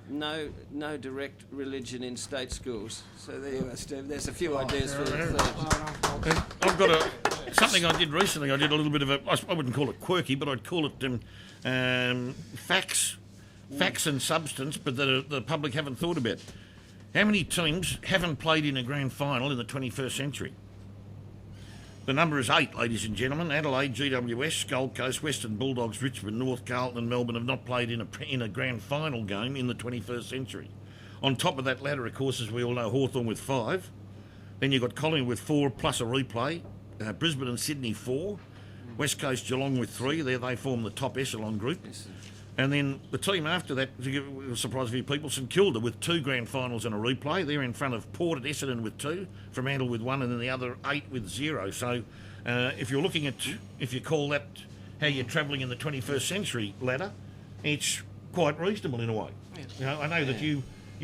no direct religion in state schools. So there you are, Steve. There's a few ideas for the third. I've got something I did recently. I did a little bit of I wouldn't call it quirky, but I'd call it facts and substance, but that the public haven't thought about. How many teams haven't played in a grand final in the 21st century? The number is 8, ladies and gentlemen. Adelaide, GWS, Gold Coast, Western Bulldogs, Richmond, North Carlton and Melbourne have not played in a grand final game in the 21st century. On top of that ladder, of course, as we all know, Hawthorn with 5. Then you've got Collingwood with 4 plus a replay. Brisbane and Sydney 4. West Coast Geelong with 3. They form the top echelon group. And then the team after that, to surprise a few people, St Kilda with 2 grand finals and a replay. They're in front of Port at Essendon with 2, Fremantle with 1, and then the other 8 with 0. So if you're looking at, if you call that how you're travelling in the 21st century ladder, it's quite reasonable in a way. You know, I know that you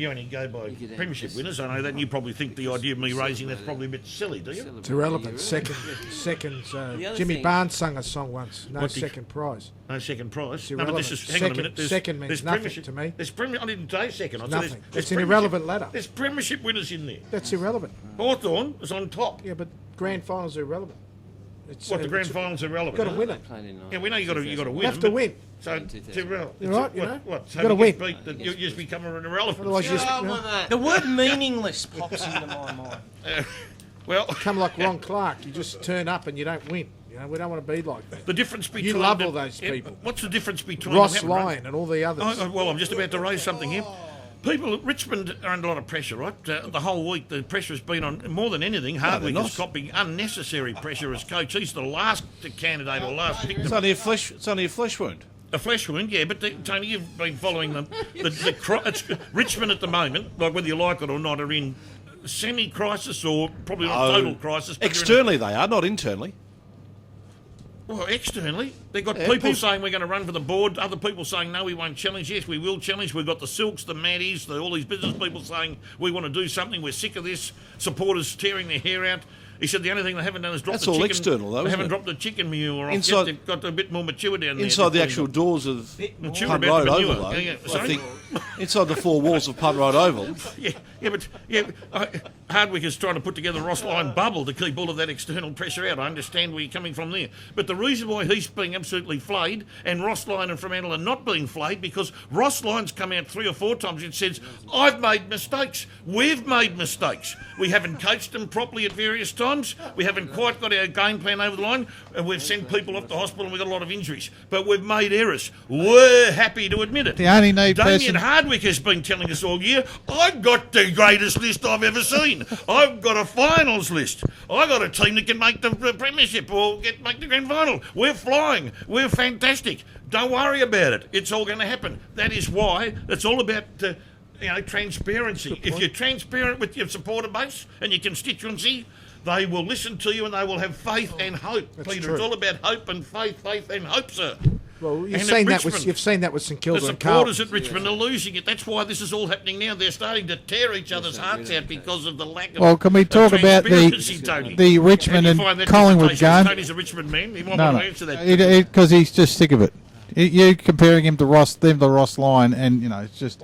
only go by premiership winners. I know that, and you probably think the idea of me raising that's probably a bit silly, do you? It's irrelevant. Seconds. Jimmy Barnes sung a song once. No second prize. No second prize. It's No, but irrelevant. this is, hang on a minute. Second means nothing to me. There's I didn't say second. I said Nothing. there's It's an irrelevant ladder. There's premiership winners in there. That's irrelevant. Hawthorn is on top. Yeah, but grand finals are irrelevant. It's, The grand finals are relevant. You've got to win They it. played in Yeah, we know you got to win. You have to win. So it's irrelevant. You're right, you know. What? So You've got to you win. get beat, you just become an irrelevant. Otherwise, you just The word meaningless pops into my mind. Well, come like Ron Clark. You just turn up and you don't win. You know, we don't want to be like that. the difference between You love all those people. What's the difference between Ross Lyon and all the others. Well, I'm just about to raise something here. People at Richmond are under a lot of pressure, right? The whole week, the pressure has been on, more than anything, Hardwick is copying unnecessary pressure as coach. He's the last candidate or last victim. It's only a flesh wound. A flesh wound, yeah, but Tony, you've been following them. It's Richmond at the moment, like whether you like it or not, are in semi-crisis or probably not total crisis. But Externally they are, not internally. Well, externally, they've got people saying we're going to run for the board, other people saying no, we won't challenge. Yes, we will challenge. We've got the Silks, the Maddies, all these business people saying we want to do something. We're sick of this. Supporters tearing their hair out. He said the only thing they haven't done is drop That's the chicken. all external, though, They isn't haven't it? dropped the chicken manure off Inside- yet. They've got a bit more mature down there. Inside the actual doors of Mature Punt about Road the Oval, manure. though, Yeah, I sorry? think inside the 4 walls of Punt Road Oval, Hardwick is trying to put together a Ross Lyon bubble to keep all of that external pressure out. I understand where you're coming from there. But the reason why he's being absolutely flayed and Ross Lyon and Fremantle are not being flayed, because Ross Lyon's come out 3 or 4 times and says, I've made mistakes. We've made mistakes. We haven't coached them properly at various times. We haven't quite got our game plan over the line, and we've sent people off to hospital and we've got a lot of injuries. But we've made errors. We're happy to admit it. The only need Damien person- Hardwick has been telling us all year, I've got the greatest list I've ever seen. I've got a finals list. I've got a team that can make the premiership or make the grand final. We're flying. We're fantastic. Don't worry about it. It's all going to happen. That is why it's all about transparency. If you're transparent with your supporter base and your constituency, they will listen to you and they will have faith and hope. Peter, true. it's all about hope and faith and hope, sir. Well, And at you've seen that with St Kilda The and Carlton. supporters at Richmond are losing it. That's why this is all happening now. They're starting to tear each other's hearts out because of the lack of Well, can we talk about transparency, Tony. the Richmond you and find that Collingwood dissertation? game? Tony's a Richmond man. He might want to answer that. Because he's just sick of it. You comparing him to Ross Lyon, and it's just,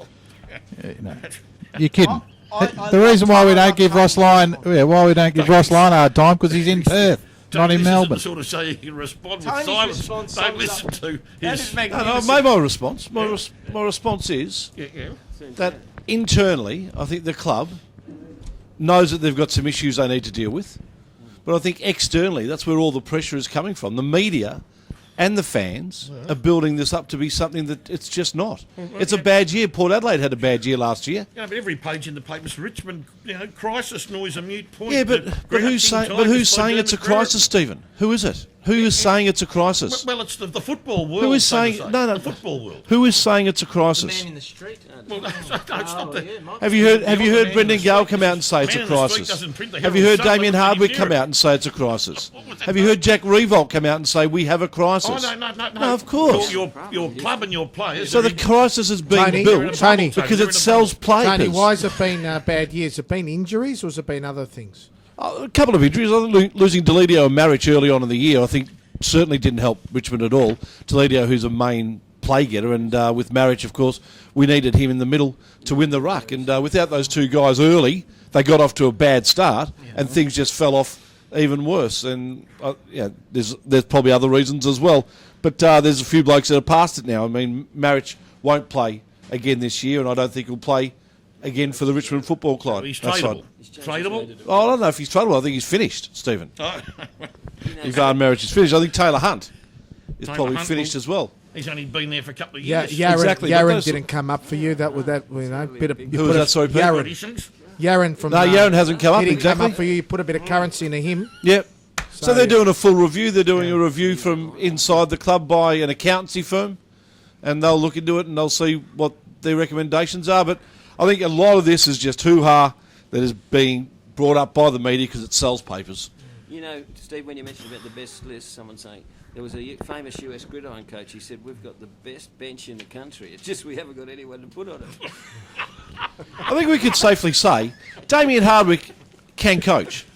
you're kidding. The reason why we don't give Ross Lyon, Ross Lyon a hard time, because he's in Perth, not in Melbourne. The sort of say you can respond with Tony's silence. response Don't sums listen up- to That his. is no, I magnificent. made my response. My response is Yeah. that internally, I think the club knows that they've got some issues they need to deal with. But I think externally, that's where all the pressure is coming from. The media and the fans are building this up to be something that it's just not. It's a bad year. Port Adelaide had a bad year last year. Yeah, but every page in the paper's Richmond, crisis noise a mute point. Yeah, but who's saying it's a crisis, Stephen? Who is it? Who is saying it's a crisis? Well, it's the football world. Who is so to saying say. no? The football world. Who is saying it's a The crisis? man in the street. Well, no, it's not the. Have you heard Brendan Gale come out and say it's Man a in the street crisis? doesn't print the Have you Herald heard Sun, Damien look at Hardwick him come near out it. and say it's a crisis? What was that, Have you heard Jack Revolt come out and say we have a crisis? Oh, no. No, of course. Your club and your players. So the crisis is being Tony, built Tony, because it sells players. Tony, why has it been bad years? Has it been injuries or has it been other things? A couple of injuries. I think losing Deledio and Marich early on in the year, I think, certainly didn't help Richmond at all. Deledio, who's a main play getter, and with Marich, of course, we needed him in the middle to win the ruck. And without those two guys early, they got off to a bad start, and things just fell off even worse. And there's probably other reasons as well. But there's a few blokes that have passed it now. I mean, Marich won't play again this year, and I don't think he'll play again for the Richmond Football Club. He's tradable. Tradable? Oh, I don't know if he's tradable. I think he's finished, Stephen. Oh. Ivan Marich is finished. I think Taylor Hunt is Taylor probably Hunt finished will- as well. He's only been there for a couple of Yeah, years. Exactly, but Yaron those- didn't come up for you. That was that. Bit of. Who was that? Sorry, Pete? Yaron. Auditions. Yaron from. No, Yaron hasn't come up, He didn't exactly. come up for you. You put a bit of currency into him. Yep. So they're So- doing a full review. They're doing a review from inside the club by an accountancy firm, and they'll look into it and they'll see what their recommendations are. But I think a lot of this is just hoo-ha that is being brought up by the media because it sells papers. You know, Steve, when you mentioned about the best list, someone saying there was a famous US gridiron coach. He said, "We've got the best bench in the country. It's just we haven't got anyone to put on it." I think we could safely say Damien Hardwick can coach.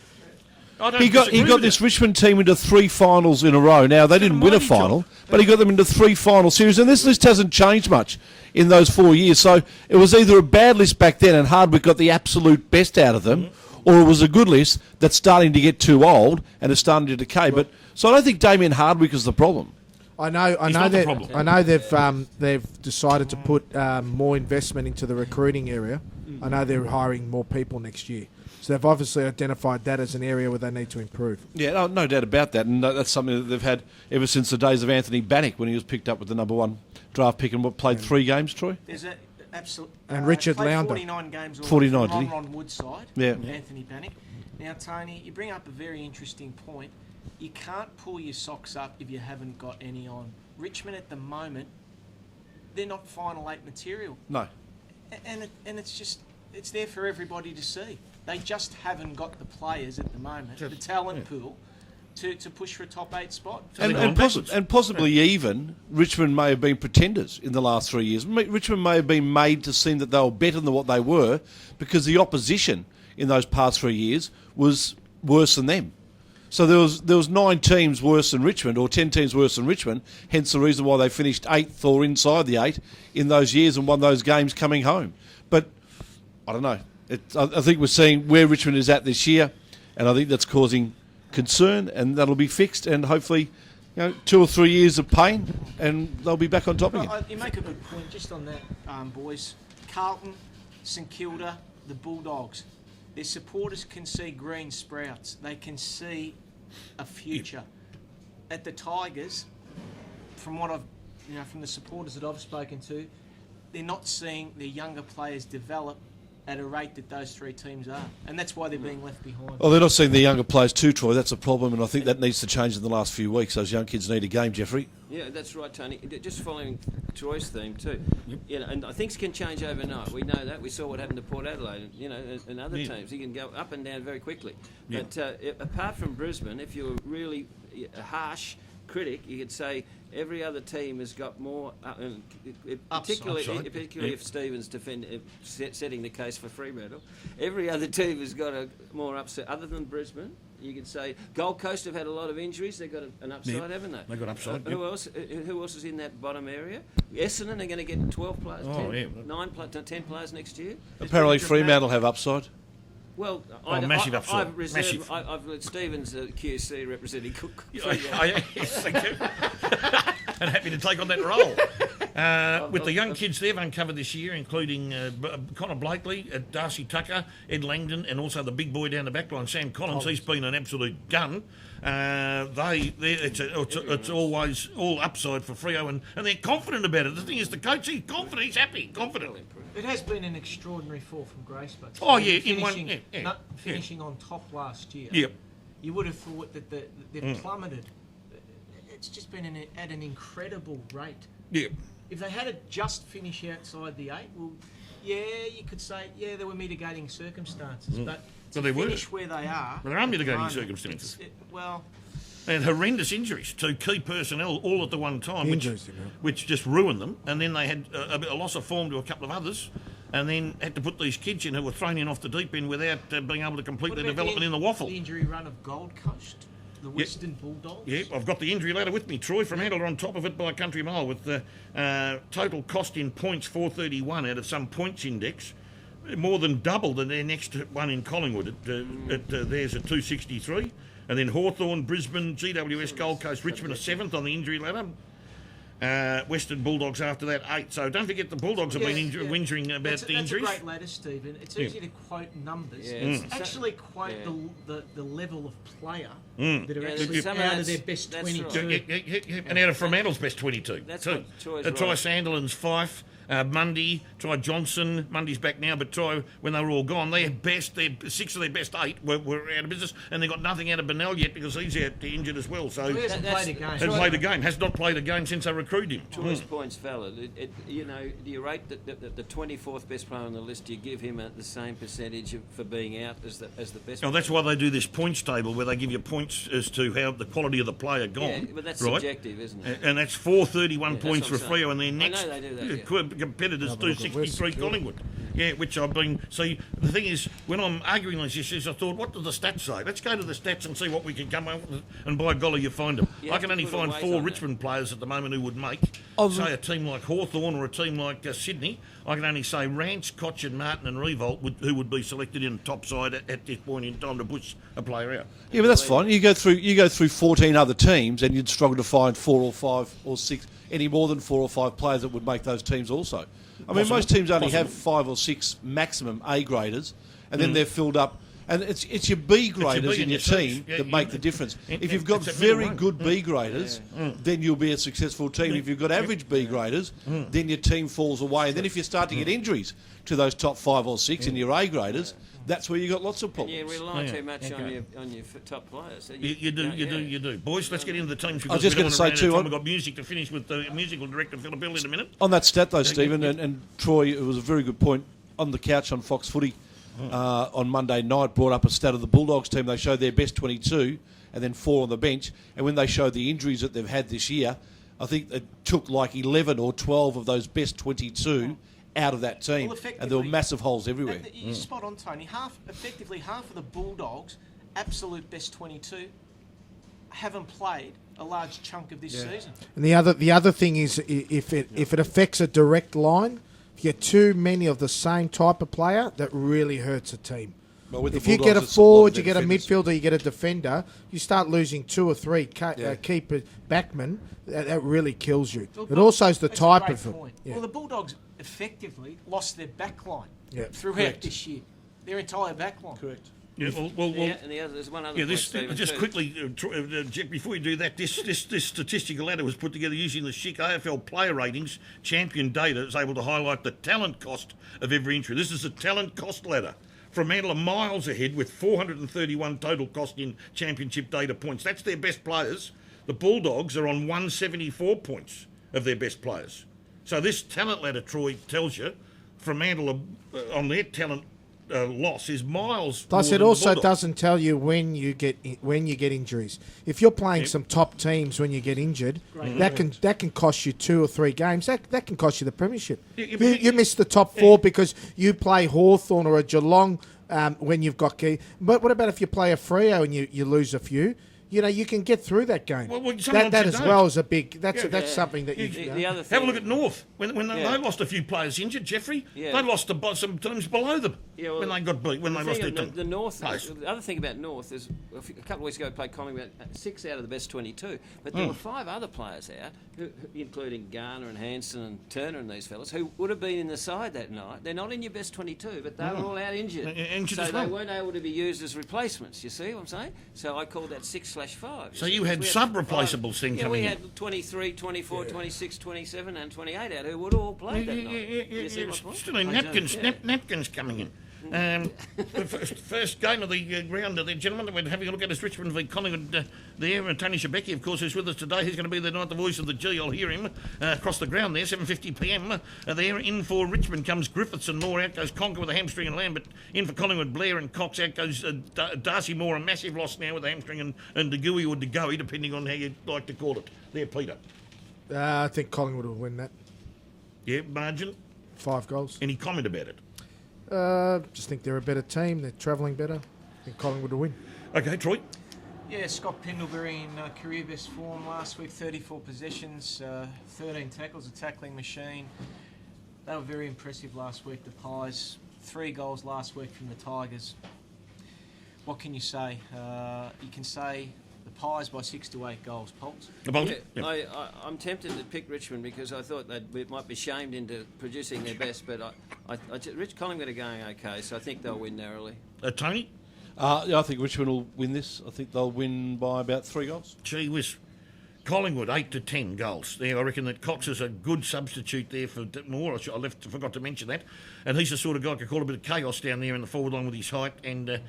I don't He got disagree with this you. Richmond team into 3 finals in a row. Now, they didn't win a mighty final, job. but he got them into 3 final series, and this list hasn't changed much in those 4 years. So it was either a bad list back then and Hardwick got the absolute best out of them, or it was a good list that's starting to get too old and is starting to decay. But so I don't think Damien Hardwick is the problem. I know not the that. problem. I know they've decided to put more investment into the recruiting area. I know they're hiring more people next year, so they've obviously identified that as an area where they need to improve. Yeah, no doubt about that, and that's something that they've had ever since the days of Anthony Bannock when he was picked up with the number 1 draft pick and played 3 games, Troy? There's a absolute. And Richard played Lounder. 49 games. 49, did he? Ron Woodside. Yeah. Anthony Bannock. Now, Tony, you bring up a very interesting point. You can't pull your socks up if you haven't got any on. Richmond at the moment, they're not final 8 material, No. and it's just it's there for everybody to see. They just haven't got the players at the moment, the talent pool, to push for a top 8 spot. So they've gone And backwards. possibly even Richmond may have been pretenders in the last 3 years. Richmond may have been made to seem that they were better than what they were because the opposition in those past 3 years was worse than them. So there was 9 teams worse than Richmond, or 10 teams worse than Richmond. Hence the reason why they finished 8th or inside the 8 in those years and won those games coming home. But I don't know. I think we're seeing where Richmond is at this year, and I think that's causing concern, and that'll be fixed. And hopefully, 2 or 3 years of pain, and they'll be back on top again. You make a good point just on that, boys. Carlton, St Kilda, the Bulldogs. Their supporters can see green sprouts. They can see a future. At the Tigers, from what from the supporters that I've spoken to, they're not seeing their younger players develop at a rate that those 3 teams are, and that's why they're being left behind. Well, they're not seeing the younger players too, Troy. That's a problem, and I think that needs to change in the last few weeks. Those young kids need a game, Geoffrey. Yeah, that's right, Tony. Just following Troy's theme too. And things can change overnight. We know that. We saw what happened to Port Adelaide, and other teams. You can go up and down very quickly. But apart from Brisbane, if you're really a harsh critic, you could say every other team has got more, particularly if Stephen's setting the case for Fremantle. Every other team has got a more upset, other than Brisbane. You could say Gold Coast have had a lot of injuries. They've got an upside, haven't they? They've got upside. Who else? Who else is in that bottom area? Essendon are going to get 12 players, 10 players next year. Apparently Fremantle have upside. Well, massive upside. I've reserved. Massive. I've let Stevens QC representing Cook. Yes, thank you. And happy to take on that role. With the young kids they've uncovered this year, including Connor Blakely, Darcy Tucker, Ed Langdon, and also the big boy down the back line, Sam Collins. He's been an absolute gun. It's always all upside for Freo, and they're confident about it. The thing is, the coach, he's confident, he's happy, confident. It has been an extraordinary fall from grace, but Oh, yeah, finishing on top last year. Yep. You would have thought that they've plummeted. It's just been at an incredible rate. Yep. If they had to just finish outside the 8, well, yeah, you could say, yeah, there were mitigating circumstances, but to they were. finish where they are... There are mitigating circumstances. Well... And horrendous injuries to key personnel all at the one time, which just ruined them. And then they had a loss of form to a couple of others, and then had to put these kids in who were thrown in off the deep end without being able to complete their development in the waffle. The injury run of Gold Coast, the Western Bulldogs. Yeah, I've got the injury ladder with me. Troy from Handler on top of it by a country mile with the total cost in points 431 out of some points index. More than double than their next one in Collingwood. There's at 263. And then Hawthorn, Brisbane, GWS, Gold Coast, Richmond are 7th on the injury ladder. Western Bulldogs after that 8. So don't forget the Bulldogs have been whingering about the injuries. That's a great ladder, Stephen. It's easy to quote numbers. Actually quote the level of player that are actually out of their best 22. And out of Fremantle's best 22. That's too. what Troy's Try right. Sandilands, Fife. Mundy, try Johnson. Mundy's back now, but try when they were all gone. Their 6 of their best 8 were out of business, and they got nothing out of Bennell yet because he's out injured as well. So he hasn't played a game. Has not played a game since they recruited him. Troy's point's valid. Do you rate the 24th best player on the list? Do you give him the same percentage for being out as the best? Oh, that's why they do this points table where they give you points as to how the quality of the player gone. Yeah, but that's subjective, isn't it? And that's 431 points for Freo, and their next I know they do that, competitors do 63 Collingwood. Yeah, which I've been... See, the thing is, when I'm arguing these issues, I thought, what do the stats say? Let's go to the stats and see what we can come up with, and by golly, you find them. I can only find 4 Richmond players at the moment who would make, say, a team like Hawthorn or a team like Sydney. I can only say Rance, Cochin, Martin and Revolt who would be selected in the top side at this point in time to push a player out. Yeah, but that's fine. You go through 14 other teams and you'd struggle to find 4 or 5 or 6, any more than 4 or 5 players that would make those teams also. I mean, most teams only have 5 or 6 maximum A graders, and then they're filled up. And it's your B graders in your team that make the difference. If you've got very good B graders, then you'll be a successful team. If you've got average B graders, then your team falls away. And then if you start to get injuries to those top 5 or 6 in your A graders, that's where you've got lots of problems. You rely too much on your top players. So you do. Boys, let's get into the teams. I was just going to say too, we've got music to finish with the musical director Phil Hill in a minute. On that stat though, Stephen, and Troy, it was a very good point on the couch on Fox Footy on Monday night, brought up a stat of the Bulldogs team. They showed their best 22 and then 4 on the bench. And when they showed the injuries that they've had this year, I think it took like 11 or 12 of those best 22 out of that team, and there were massive holes everywhere. You're spot on, Tony. Effectively half of the Bulldogs' absolute best 22 haven't played a large chunk of this season. And the other thing is, if it affects a direct line, if you get too many of the same type of player, that really hurts a team. Well, if you get a forward, you get a midfielder, you get a defender, you start losing 2 or 3 keeper backmen, that really kills you. It also is the type of them. Yeah. Well, the Bulldogs effectively lost their back line throughout this year. Their entire back line. Correct. Yeah, and there's one other point, just quickly, before you do that, this statistical ladder was put together using the Chic AFL player ratings. Champion data is able to highlight the talent cost of every entry. This is a talent cost ladder. Fremantle are miles ahead with 431 total cost in championship data points. That's their best players. The Bulldogs are on 174 points of their best players. So this talent ladder, Troy, tells you Fremantle on their talent loss is miles. Plus, it also doesn't tell you when you get injuries. If you're playing some top teams when you get injured, that can cost you 2 or 3 games. That can cost you the premiership. You miss the top 4 because you play Hawthorn or a Geelong when you've got key. But what about if you play a Freo and you lose a few? you know, you can get through that game. Well, sometimes that you as don't. well is a big. That's something that you. The other thing, Have a look at North. When they lost a few players injured, Geoffery, they lost to some teams below them when they got beat, when they lost their team. The North. The other thing about North is a couple of weeks ago, we played Collingwood, 6 out of the best 22, but there were 5 other players out, including Garner and Hanson and Turner and these fellas, who would have been in the side that night. They're not in your best 22, but they were all out injured. So they weren't able to be used as replacements. You see what I'm saying? So I call that 6/5. So you had sub-replaceables then coming in? We had 23, 24, 26, 27 and 28 out who would all play that night. You see my point? Still in napkins coming in. The first game of the round there, gentlemen, that we're having a look at is Richmond v Collingwood there. And Tony Schibeci, of course, is with us today. He's going to be the night the voice of the G. I'll hear him across the ground there, 7:50pm. There, in for Richmond comes Griffiths and Moore. Out goes Conker with a hamstring and Lambert. In for Collingwood, Blair and Cox. Out goes Darcy Moore, a massive loss now with a hamstring, and DeGooey or DeGoey, depending on how you like to call it. There, Peter. I think Collingwood will win that. Yeah, margin. 5 goals. Any comment about it? Just think they're a better team. They're travelling better. I think Collingwood will win. Okay, Troy. Yeah, Scott Pendlebury in career best form last week, 34 possessions, 13 tackles, a tackling machine. They were very impressive last week, the Pies. 3 goals last week from the Tigers. What can you say? You can say the Pies by 6 to 8 goals. Poulter? Yeah, I'm tempted to pick Richmond because I thought they might be shamed into producing their best, but Rich Collingwood are going okay, so I think they'll win narrowly. Tony? I think Richmond will win this. I think they'll win by about 3 goals. Gee whiz. Collingwood, 8 to 10 goals. There, I reckon that Cox is a good substitute there for Moore. I forgot to mention that. And he's the sort of guy who can call a bit of chaos down there in the forward line with his height and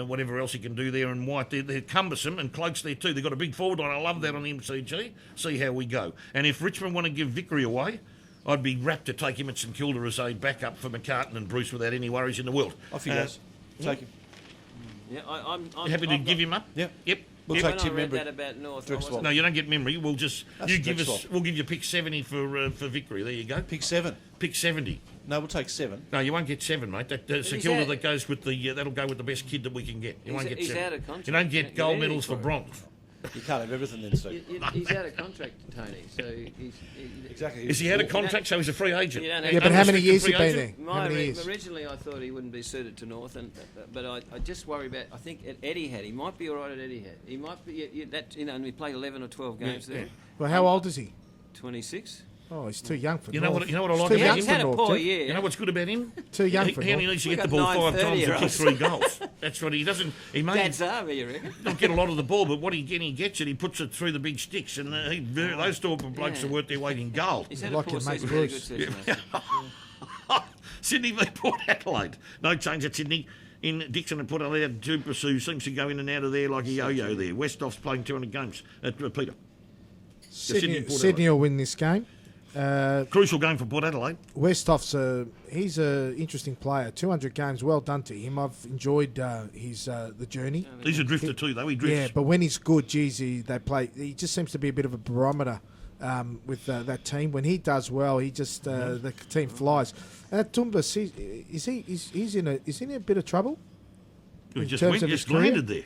whatever else he can do there. And White, they're cumbersome, and Cloak's there too. They've got a big forward line. I love that on the MCG. See how we go. And if Richmond want to give Vickery away, I'd be rapt to take him at St Kilda as a backup for McCartan and Bruce without any worries in the world. Off you guys. Take him. Yeah, I'm happy to give him up? Yeah. Yep. We'll take Tim I read Membry. that about North. No, you don't get memory. We'll just We'll give you pick 70 for Vickery. There you go. Pick 7. Pick 70. No, we'll take 7. No, you won't get 7, mate. St Kilda that goes with the that'll go with the best kid that we can get. You won't get 7. Out of contract. You don't get gold medals for bronze. You can't have everything then, Steve. He's out of contract, Tony. So Exactly. Is he out of contract? So he's a free agent. Yeah, but how many years has he been there? How many years? Originally, I thought he wouldn't be suited to North, but I just worry about. I think at Etihad, he might be all right at Etihad. He might be and we played 11 or 12 games there. Well, how old is he? 26. Oh, he's too young for You know North. what I like Too about young him? He's had a North, poor Jeff. year. You know what's good about him? Too young for He only North. needs to We get the got ball 5 times to 9:30 kick 3 goals. That's what he doesn't. He may Dad's Army, you reckon? not get a lot of the ball, but what he gets it, he puts it through the big sticks, and those two blokes are worth their weight in gold. He's had Like a poor your mate season, really good Bruce. season. Sydney v Port Adelaide. No change at Sydney. In Dixon and Port Adelaide, Jupasu seems to go in and out of there like a yo-yo there. Westhoff's playing 200 games. Peter. Sydney will win this game. Crucial game for Port Adelaide. Westhoff's he's a interesting player. 200 games, well done to him. I've enjoyed the journey. He's a drifter too, though. He drifts. Yeah, but when he's good, geez, he just seems to be a bit of a barometer with that team. When he does well, he just the team flies. Tumba, he's in a bit of trouble. He in just terms went, of his just career. landed there.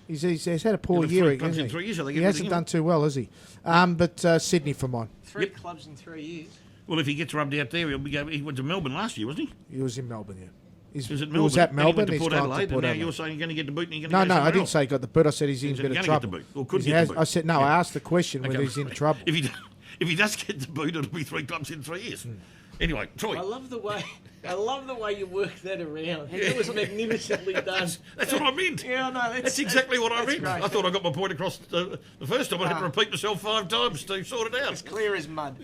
He's had a poor Yeah, the year. 3 clubs in 3 years, I think He hasn't done too well, has he? But Sydney for mine. 3 clubs in 3 years. Well, if he gets rubbed out there, he went to Melbourne last year, wasn't he? He was in Melbourne, yeah. Was it Melbourne? He was at Then he went Melbourne. to He's Port gone Adelaide, to Port and now Adelaide. you're saying you're going to get the boot and you're going to No, go I didn't somewhere say he got the boot. I said he's in a He's bit of gonna trouble. get the boot, or could He get the has- boot. I said, no, I asked the question whether he's in trouble. If he does get the boot, it'll be 3 clubs in 3 years. Anyway, Troy. I love the way you work that around. It was magnificently done. That's what I meant. Yeah, no, That's exactly what I meant. great. I thought I got my point across the first time. I had to repeat myself 5 times to sort it out. It's clear as mud.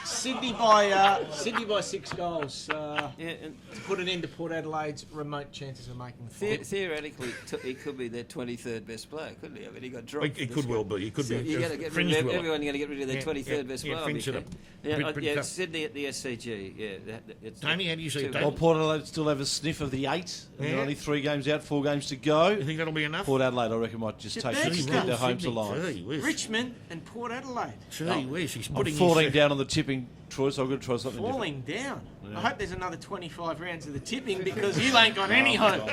Sydney by 6 goals. And To put an end to Port Adelaide's remote chances of making the final. theoretically, he could be their 23rd best player, couldn't he? I mean, he got dropped. It could well be. He could So be. you got to get rid fringed of well. everyone. Going to get rid of their 23rd best player. fringe it up. Yeah, Bit yeah, tough. Sydney at the SCG. It's Tony, how do you see it, too- Well, Dave? Port Adelaide still have a sniff of the 8. And they're Yeah. only 3 games out, 4 games to go. You think that'll be enough? Port Adelaide, I reckon, might just take Schibeci. it to keep their homes alive. Gee whiz. Richmond and Port Adelaide Gee whiz, he's I'm putting falling his, down on the tipping, Troy, so I'm going to try something falling down. I hope there's another 25 rounds of the tipping because you ain't got any hope.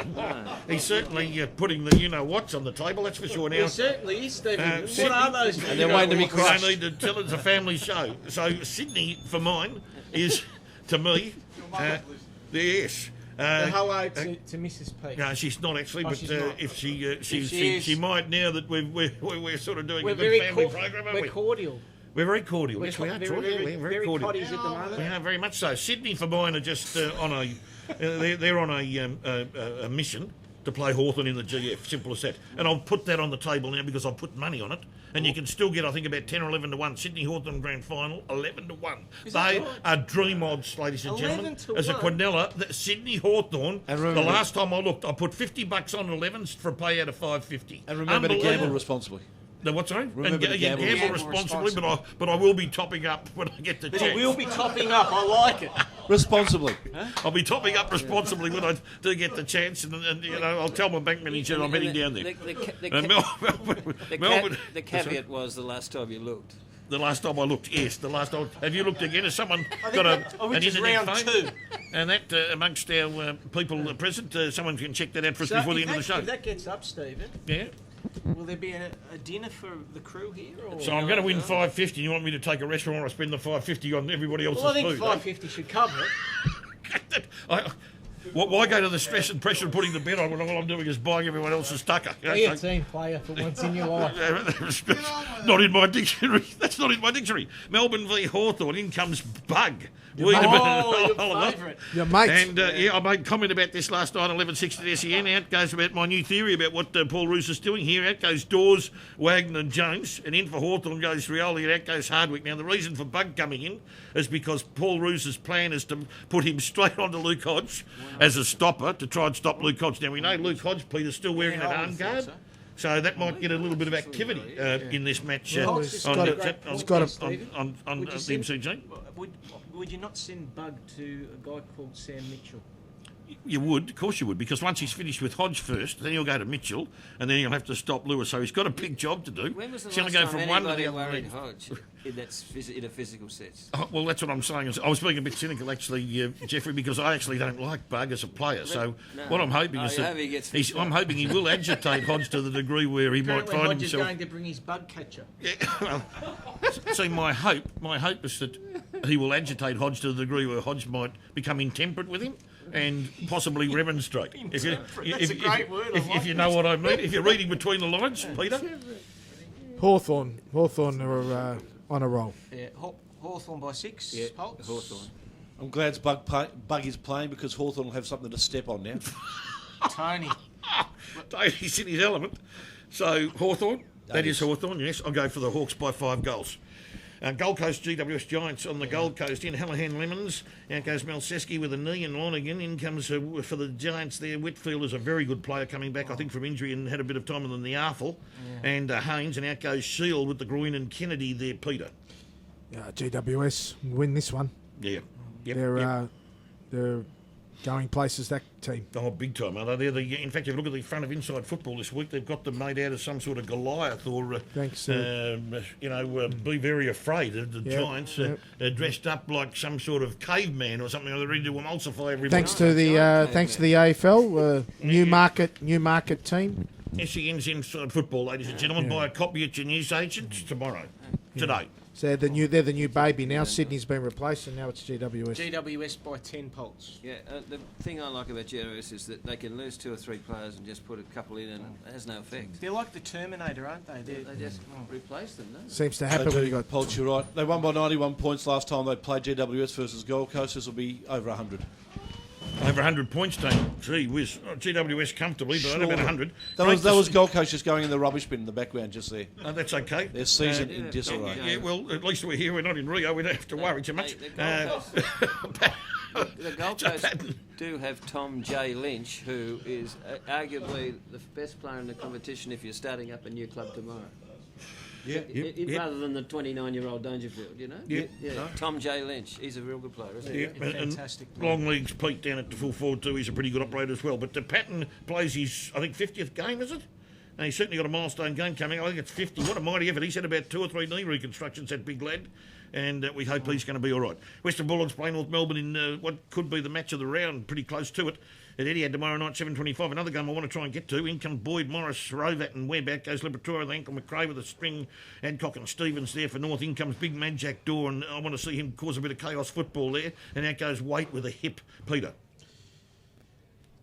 He's certainly putting the you-know-whats on the table, that's for sure now. It certainly is, Stephen. What Sydney- are those? And they're waiting to be We crushed. don't need to tell it's a family show. So Sydney, for mine, is, to me, yes. Hello to Mrs. P. No, she's not actually, but she's not. if she is. she might now that we're sort of doing We're a very good family program, aren't we're we? cordial. We're very cordial. Yes, we are, Troy. Yeah, we're very cordial. potties at the moment. We are very much so. Sydney for mine are just on a they're on a mission to play Hawthorn in the GF. Simple as that. And I'll put that on the table now because I'll put money on it. And you can still get, I think, about 10 or 11 to 1. Sydney Hawthorn Grand Final, 11 to 1. Is that They right? are dream odds, ladies and 11 gentlemen. to As a 1? Quinella, Sydney Hawthorn. And The remember- last time I looked, I put $50 on 11s for a payout of $5.50. And remember to gamble Unbelievable. responsibly. The what, sorry? Remember to gamble responsibly, but I will be topping up when I get the But chance. it will be topping up. I like it. Responsibly. I'll be topping up responsibly when I do get the chance, and you know, I'll tell my bank manager I'm heading down there. Melbourne. The caveat was the last time you looked. The last time I looked, yes. The last time. Have you looked again? Has someone got an which is internet round phone? 2. And that amongst our people present, someone can check that out for us So before the if end of the show. If that gets up, Stephen, Yeah. will there be a dinner for the crew here? Or? So I'm going to win $5.50. You want me to take a restaurant or I spend the $5.50 on everybody else's Well, I think food? $5.50 should cover it. Why go to the stress and pressure of putting the bet on when all I'm doing is buying everyone else's tucker? You know, Be a so- team player for once in your life. Not in my dictionary. That's not in my dictionary. Melbourne v Hawthorn. In comes Bug. Oh, your favourite. Your mate. And I made a comment about this last night, 11:60 at SEN. Out goes about my new theory about what Paul Roos is doing here. Out goes Dawes, Wagner, and Jones, and in for Hawthorn goes Rioli, and out goes Hardwick. Now the reason for Bug coming in is because Paul Roos's plan is to put him straight onto Luke Hodge as a stopper to try and stop Luke Hodge. Now we know Luke Hodge, Peter's still wearing that arm guard. So that might get a little bit of activity in this match Well, on he's the got a- MCG. Would you not send Bug to a guy called Sam Mitchell? You would, of course you would, because once he's finished with Hodge first, then he'll go to Mitchell, and then he'll have to stop Lewis. So he's got a big job to do. When was the He's gonna last go time from one to anybody the other worried end. Hodge in a physical sense? Oh, well, that's what I'm saying. I was being a bit cynical, actually, Geoffrey, because I actually don't like Bug as a player. So No. what I'm hoping Oh, is you that hope he gets I'm hoping he will agitate Hodge to the degree where he might Apparently find Hodge is himself. going to bring his bug catcher. Yeah, well, see, my hope is that he will agitate Hodge to the degree where Hodge might become intemperate with him and possibly remonstrate. If you, That's a great word, I like if you know what I mean, if you're reading between the lines, Peter. Hawthorn are on a roll. Yeah, Hawthorn by 6. Yeah, Pulse. Hawthorn. I'm glad Bug is playing because Hawthorn will have something to step on now. Tony. He's in his element. So Hawthorn, that is Hawthorn, yes. I'll go for the Hawks by 5 goals. Gold Coast GWS Giants on the Gold Coast in Hallahan Lemons. Out goes Malceski with a knee and Lonergan. In comes for the Giants there. Whitfield is a very good player coming back, I think, from injury and had a bit of time than the Arthel. Yeah. And Haynes, and out goes Shield with the groin and Kennedy there, Peter. GWS win this one. Yeah. Yep, They're going places, that team. Oh, big time, are they? In fact, if you look at the front of Inside Football this week, they've got them made out of some sort of Goliath or, Thanks, be very afraid of the Giants dressed up like some sort of caveman or something. They're ready to emulsify everybody. Thanks to the AFL, new market team. SEN's Inside Football, ladies and gentlemen. Buy a copy at your newsagent today. So they're the new baby now. Sydney's been replaced, and now it's GWS. GWS by 10 Pulse. Yeah, the thing I like about GWS is that they can lose 2 or 3 players and just put a couple in, and it has no effect. They're like the Terminator, aren't they? They just replace them, no? Seems to happen when you got. Poulter, you're right. They won by 91 points last time they played GWS versus Gold Coast. This will be over 100. Over 100 points, Tony. Gee whiz. GWS comfortably, but only about 100. That was Gold Coast just going in the rubbish bin in the background just there. Oh, that's okay. Their season in disarray. Yeah, well, at least we're here. We're not in Rio. We don't have to worry too much. The Gold Coast do have Tom J. Lynch, who is arguably the best player in the competition if you're starting up a new club tomorrow. Rather than the 29-year-old Dangerfield, you know? Yeah. Yeah. Tom J. Lynch, he's a real good player, isn't he? Yeah, Fantastic. and long legs Pete down at the full forward too. He's a pretty good operator as well. But the Patton plays his, I think, 50th game, is it? And he's certainly got a milestone game coming. I think it's 50. What a mighty effort. He's had about 2 or 3 knee reconstructions, that big lad. And we hope he's going to be all right. Western Bulldogs play North Melbourne in what could be the match of the round, pretty close to it. At Etihad tomorrow night, 7:25. Another game I want to try and get to. In comes Boyd, Morris, Rovat and Webb. Out goes Liberatore with ankle, McRae with a string, Adcock and Stevens there for North. In comes Big Mad Jack Door, and I want to see him cause a bit of chaos football there. And out goes Waite with a hip. Peter.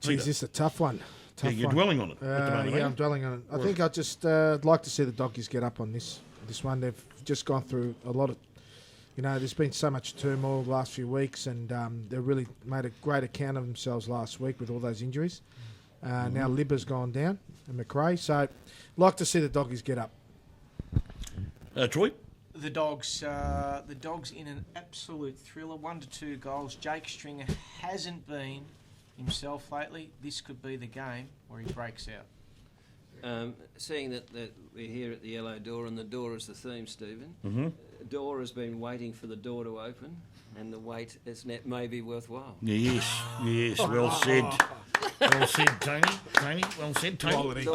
Geez, this is a tough one. Yeah, you're dwelling on it at the moment, yeah, I'm dwelling on it. I think I'd just like to see the doggies get up on this one. They've just gone through a lot of, there's been so much turmoil the last few weeks, and they really made a great account of themselves last week with all those injuries. Now Libba's gone down, and McRae. So, like to see the doggies get up. Troy? The Dogs in an absolute thriller, 1 to 2 goals. Jake Stringer hasn't been himself lately. This could be the game where he breaks out. Seeing that we're here at the Yellow Door and the door is the theme, Stephen, door has been waiting for the door to open, and the wait may be worthwhile. Yes, well said. Well said, Tony. Well said, Tony.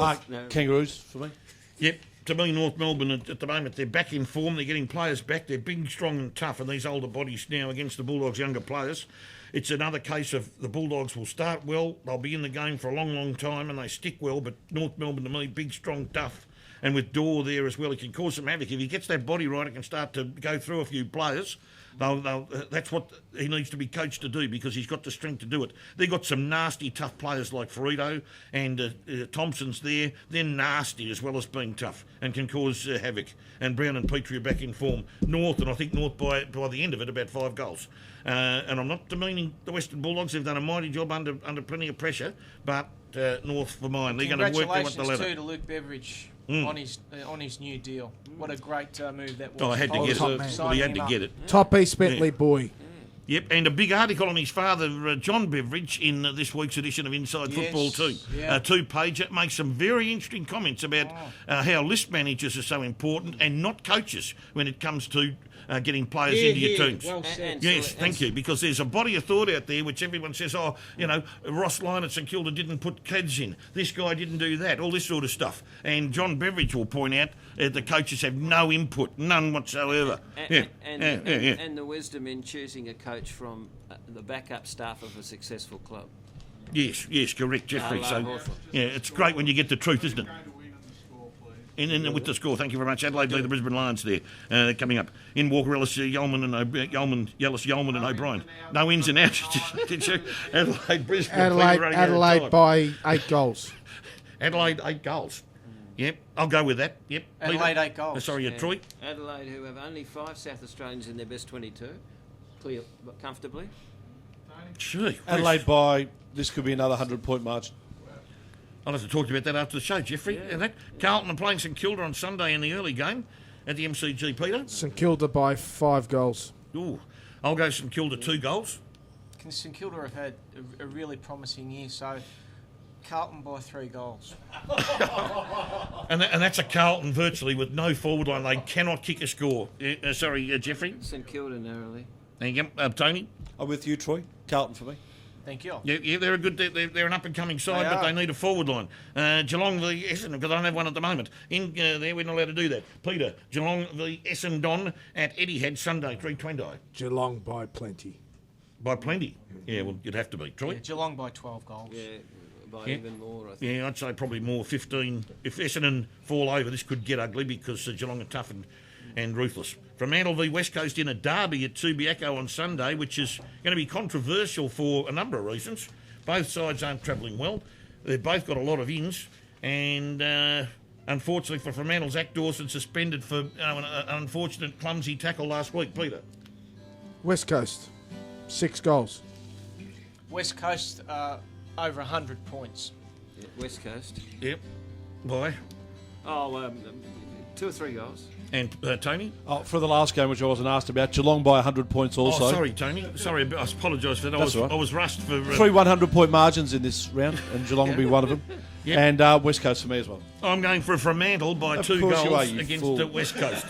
Kangaroos for me. Yep. To me, North Melbourne at the moment, they're back in form. They're getting players back. They're big, strong and tough, and these older bodies now against the Bulldogs' younger players. It's another case of the Bulldogs will start well, they'll be in the game for a long, long time, and they stick well, but North Melbourne, to me, big, strong, tough. And with Dorr there as well, he can cause some havoc. If he gets that body right, it can start to go through a few players. That's what he needs to be coached to do, because he's got the strength to do it. They've got some nasty, tough players like Ferrito and Thompson's there. They're nasty as well as being tough and can cause havoc. And Brown and Petrie are back in form. North, and I think North by the end of it, about 5 goals. And I'm not demeaning the Western Bulldogs. They've done a mighty job under plenty of pressure, but North for mine. They're going to work them up the ladder. Congratulations too to Luke Beveridge on his new deal. What a great move that was. Oh, I had to get it. Well, he had to get it. Top East Bentley boy. Yep, and a big article on his father, John Beveridge, in this week's edition of Inside Football too. Yeah. 2-pager. Makes some very interesting comments about how list managers are so important, and not coaches, when it comes to getting players into your teams. Well said. Yes, thank you, because there's a body of thought out there which everyone says, Ross Lyon at St Kilda didn't put kids in, this guy didn't do that, all this sort of stuff. And John Beveridge will point out the coaches have no input, none whatsoever. And the wisdom in choosing a coach from the backup staff of a successful club. Yes, correct, Geoffrey. It's great when you get the truth, isn't it? And with the score, thank you very much. Adelaide lead the Brisbane Lions there. Coming up. In Walker, Ellis, Yeoman and O'Brien. No ins and outs, did you? Adelaide, Brisbane. Adelaide by 8 goals. Adelaide, 8 goals. Yep, I'll go with that. Yep. Adelaide, 8 goals. Sorry, Troy. Adelaide, who have only 5 South Australians in their best 22. Clear comfortably. Gee, Adelaide by, this could be another 100-point margin. I'll have to talk to you about that after the show, Geoffrey. Yeah. Carlton are playing St Kilda on Sunday in the early game at the MCG, Peter. St Kilda by 5 goals. Ooh, I'll go St Kilda 2 goals. St Kilda have had a really promising year, so Carlton by 3 goals. And that's a Carlton virtually with no forward line. They cannot kick a score. Sorry, Geoffrey. St Kilda narrowly. Thank you. Tony? I'm with you, Troy. Carlton for me. Thank you. Yeah, they're a good. They're an up-and-coming side, but they need a forward line. Geelong v Essendon, because I don't have one at the moment. In there, we're not allowed to do that. Peter, Geelong v Essendon at Etihad Sunday, 3:20. Geelong by plenty. By plenty? Yeah, well, you'd have to be. Troy? Yeah, Geelong by 12 goals. Yeah, by even more, I think. Yeah, I'd say probably more, 15. If Essendon fall over, this could get ugly, because Geelong are tough and ruthless. Fremantle v West Coast in a derby at Subiaco on Sunday, which is going to be controversial for a number of reasons. Both sides aren't travelling well. They've both got a lot of ins, and unfortunately for Fremantle, Zach Dawson suspended for an unfortunate clumsy tackle last week. Peter? West Coast, 6 goals. West Coast over 100 points. Yeah, West Coast. Yep. Why? 2 or 3 goals. And Tony? For the last game, which I wasn't asked about, Geelong by 100 points also. Oh, sorry, Tony. Sorry, I apologise for that. That's all right. I was rushed for... 3 100-point margins in this round, and Geelong will be one of them. Yep. And West Coast for me as well. I'm going for a Fremantle by Of 2 course you are, goals you against fool. the West Coast.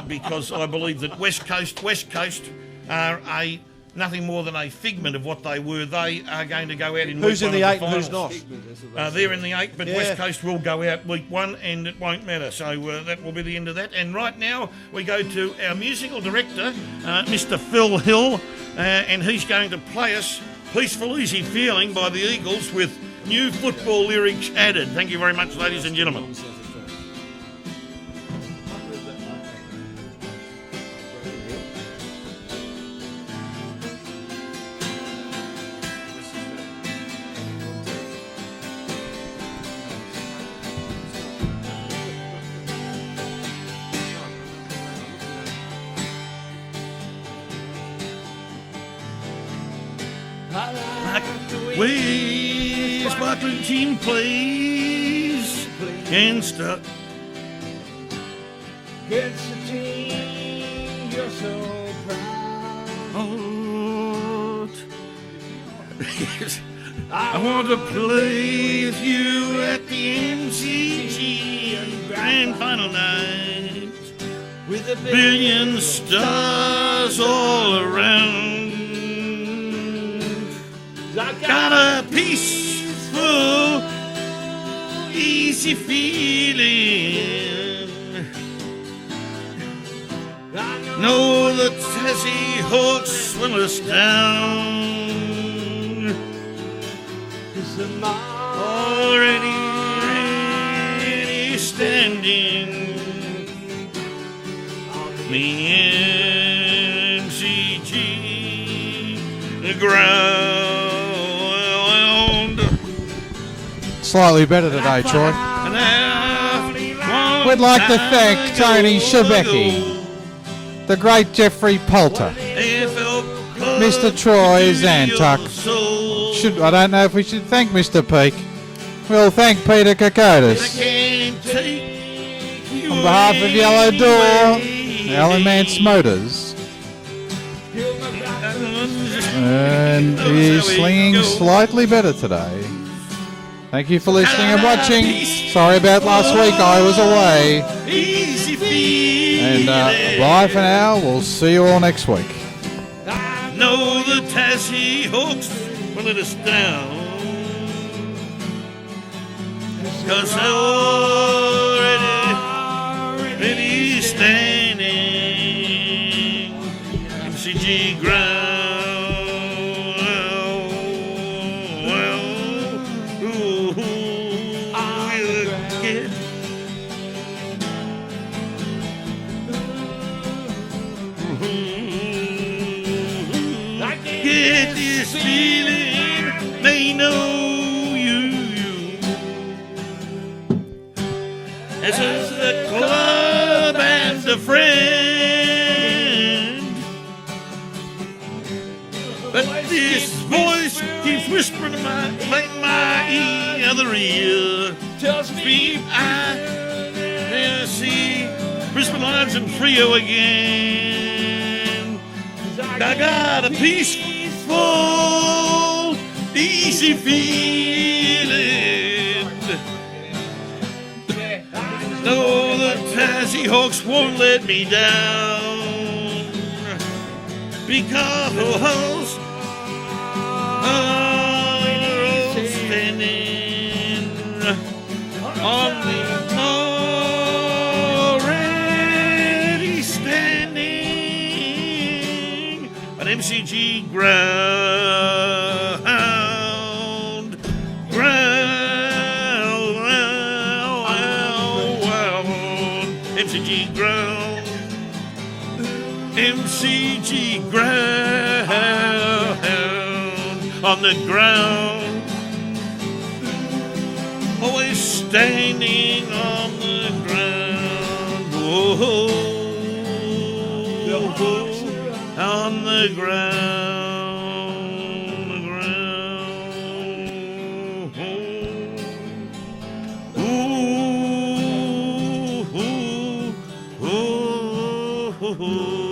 Because I believe that West Coast are nothing more than a figment of what they were. They are going to go out in Who's week in one the of 8 and finals. who's not? They're in the 8, but Yeah. West Coast will go out week 1 and it won't matter. So that will be the end of that. And right now we go to our musical director, Mr. Phil Hill, and he's going to play us Peaceful Easy Feeling by the Eagles with new football lyrics added. Thank you very much, ladies and gentlemen. Where's sparkling team plays against us? Against the team you're so proud. I want to play with you at the MCG Grand Final night With a billion stars all around. Got a peaceful, easy feeling. Know the Tassie Hawks swim us down. Already standing the MCG ground. Slightly better today, Troy. We'd like to thank Tony Schibeci, the great Geoffery Poulter, Mr. Troy Zantuck. I don't know if we should thank Mr. Peak. We'll thank Peter Kokotis. On behalf of Yellow Door, Alan Mance Motors, and he's slinging slightly better today. Thank you for listening and watching. Sorry about last week, I was away. And bye for now. We'll see you all next week. No, the Tassie Hawks will let us down. 'Cause they're already standing MCG ground. Get this feeling, they know you. As a club and a friend. But this voice keeps whispering in my other ear. Tells me I never see Brisbane Lions and Freo again. I got a peaceful, easy feeling. No, the Tassie Hawks won't let me down. Because are standing on the already standing an MCG ground. MCG ground. MCG ground. On the ground. Always standing on the ground. Whoa. On the ground. The ground. Ooh. Ooh. Ooh. Ooh.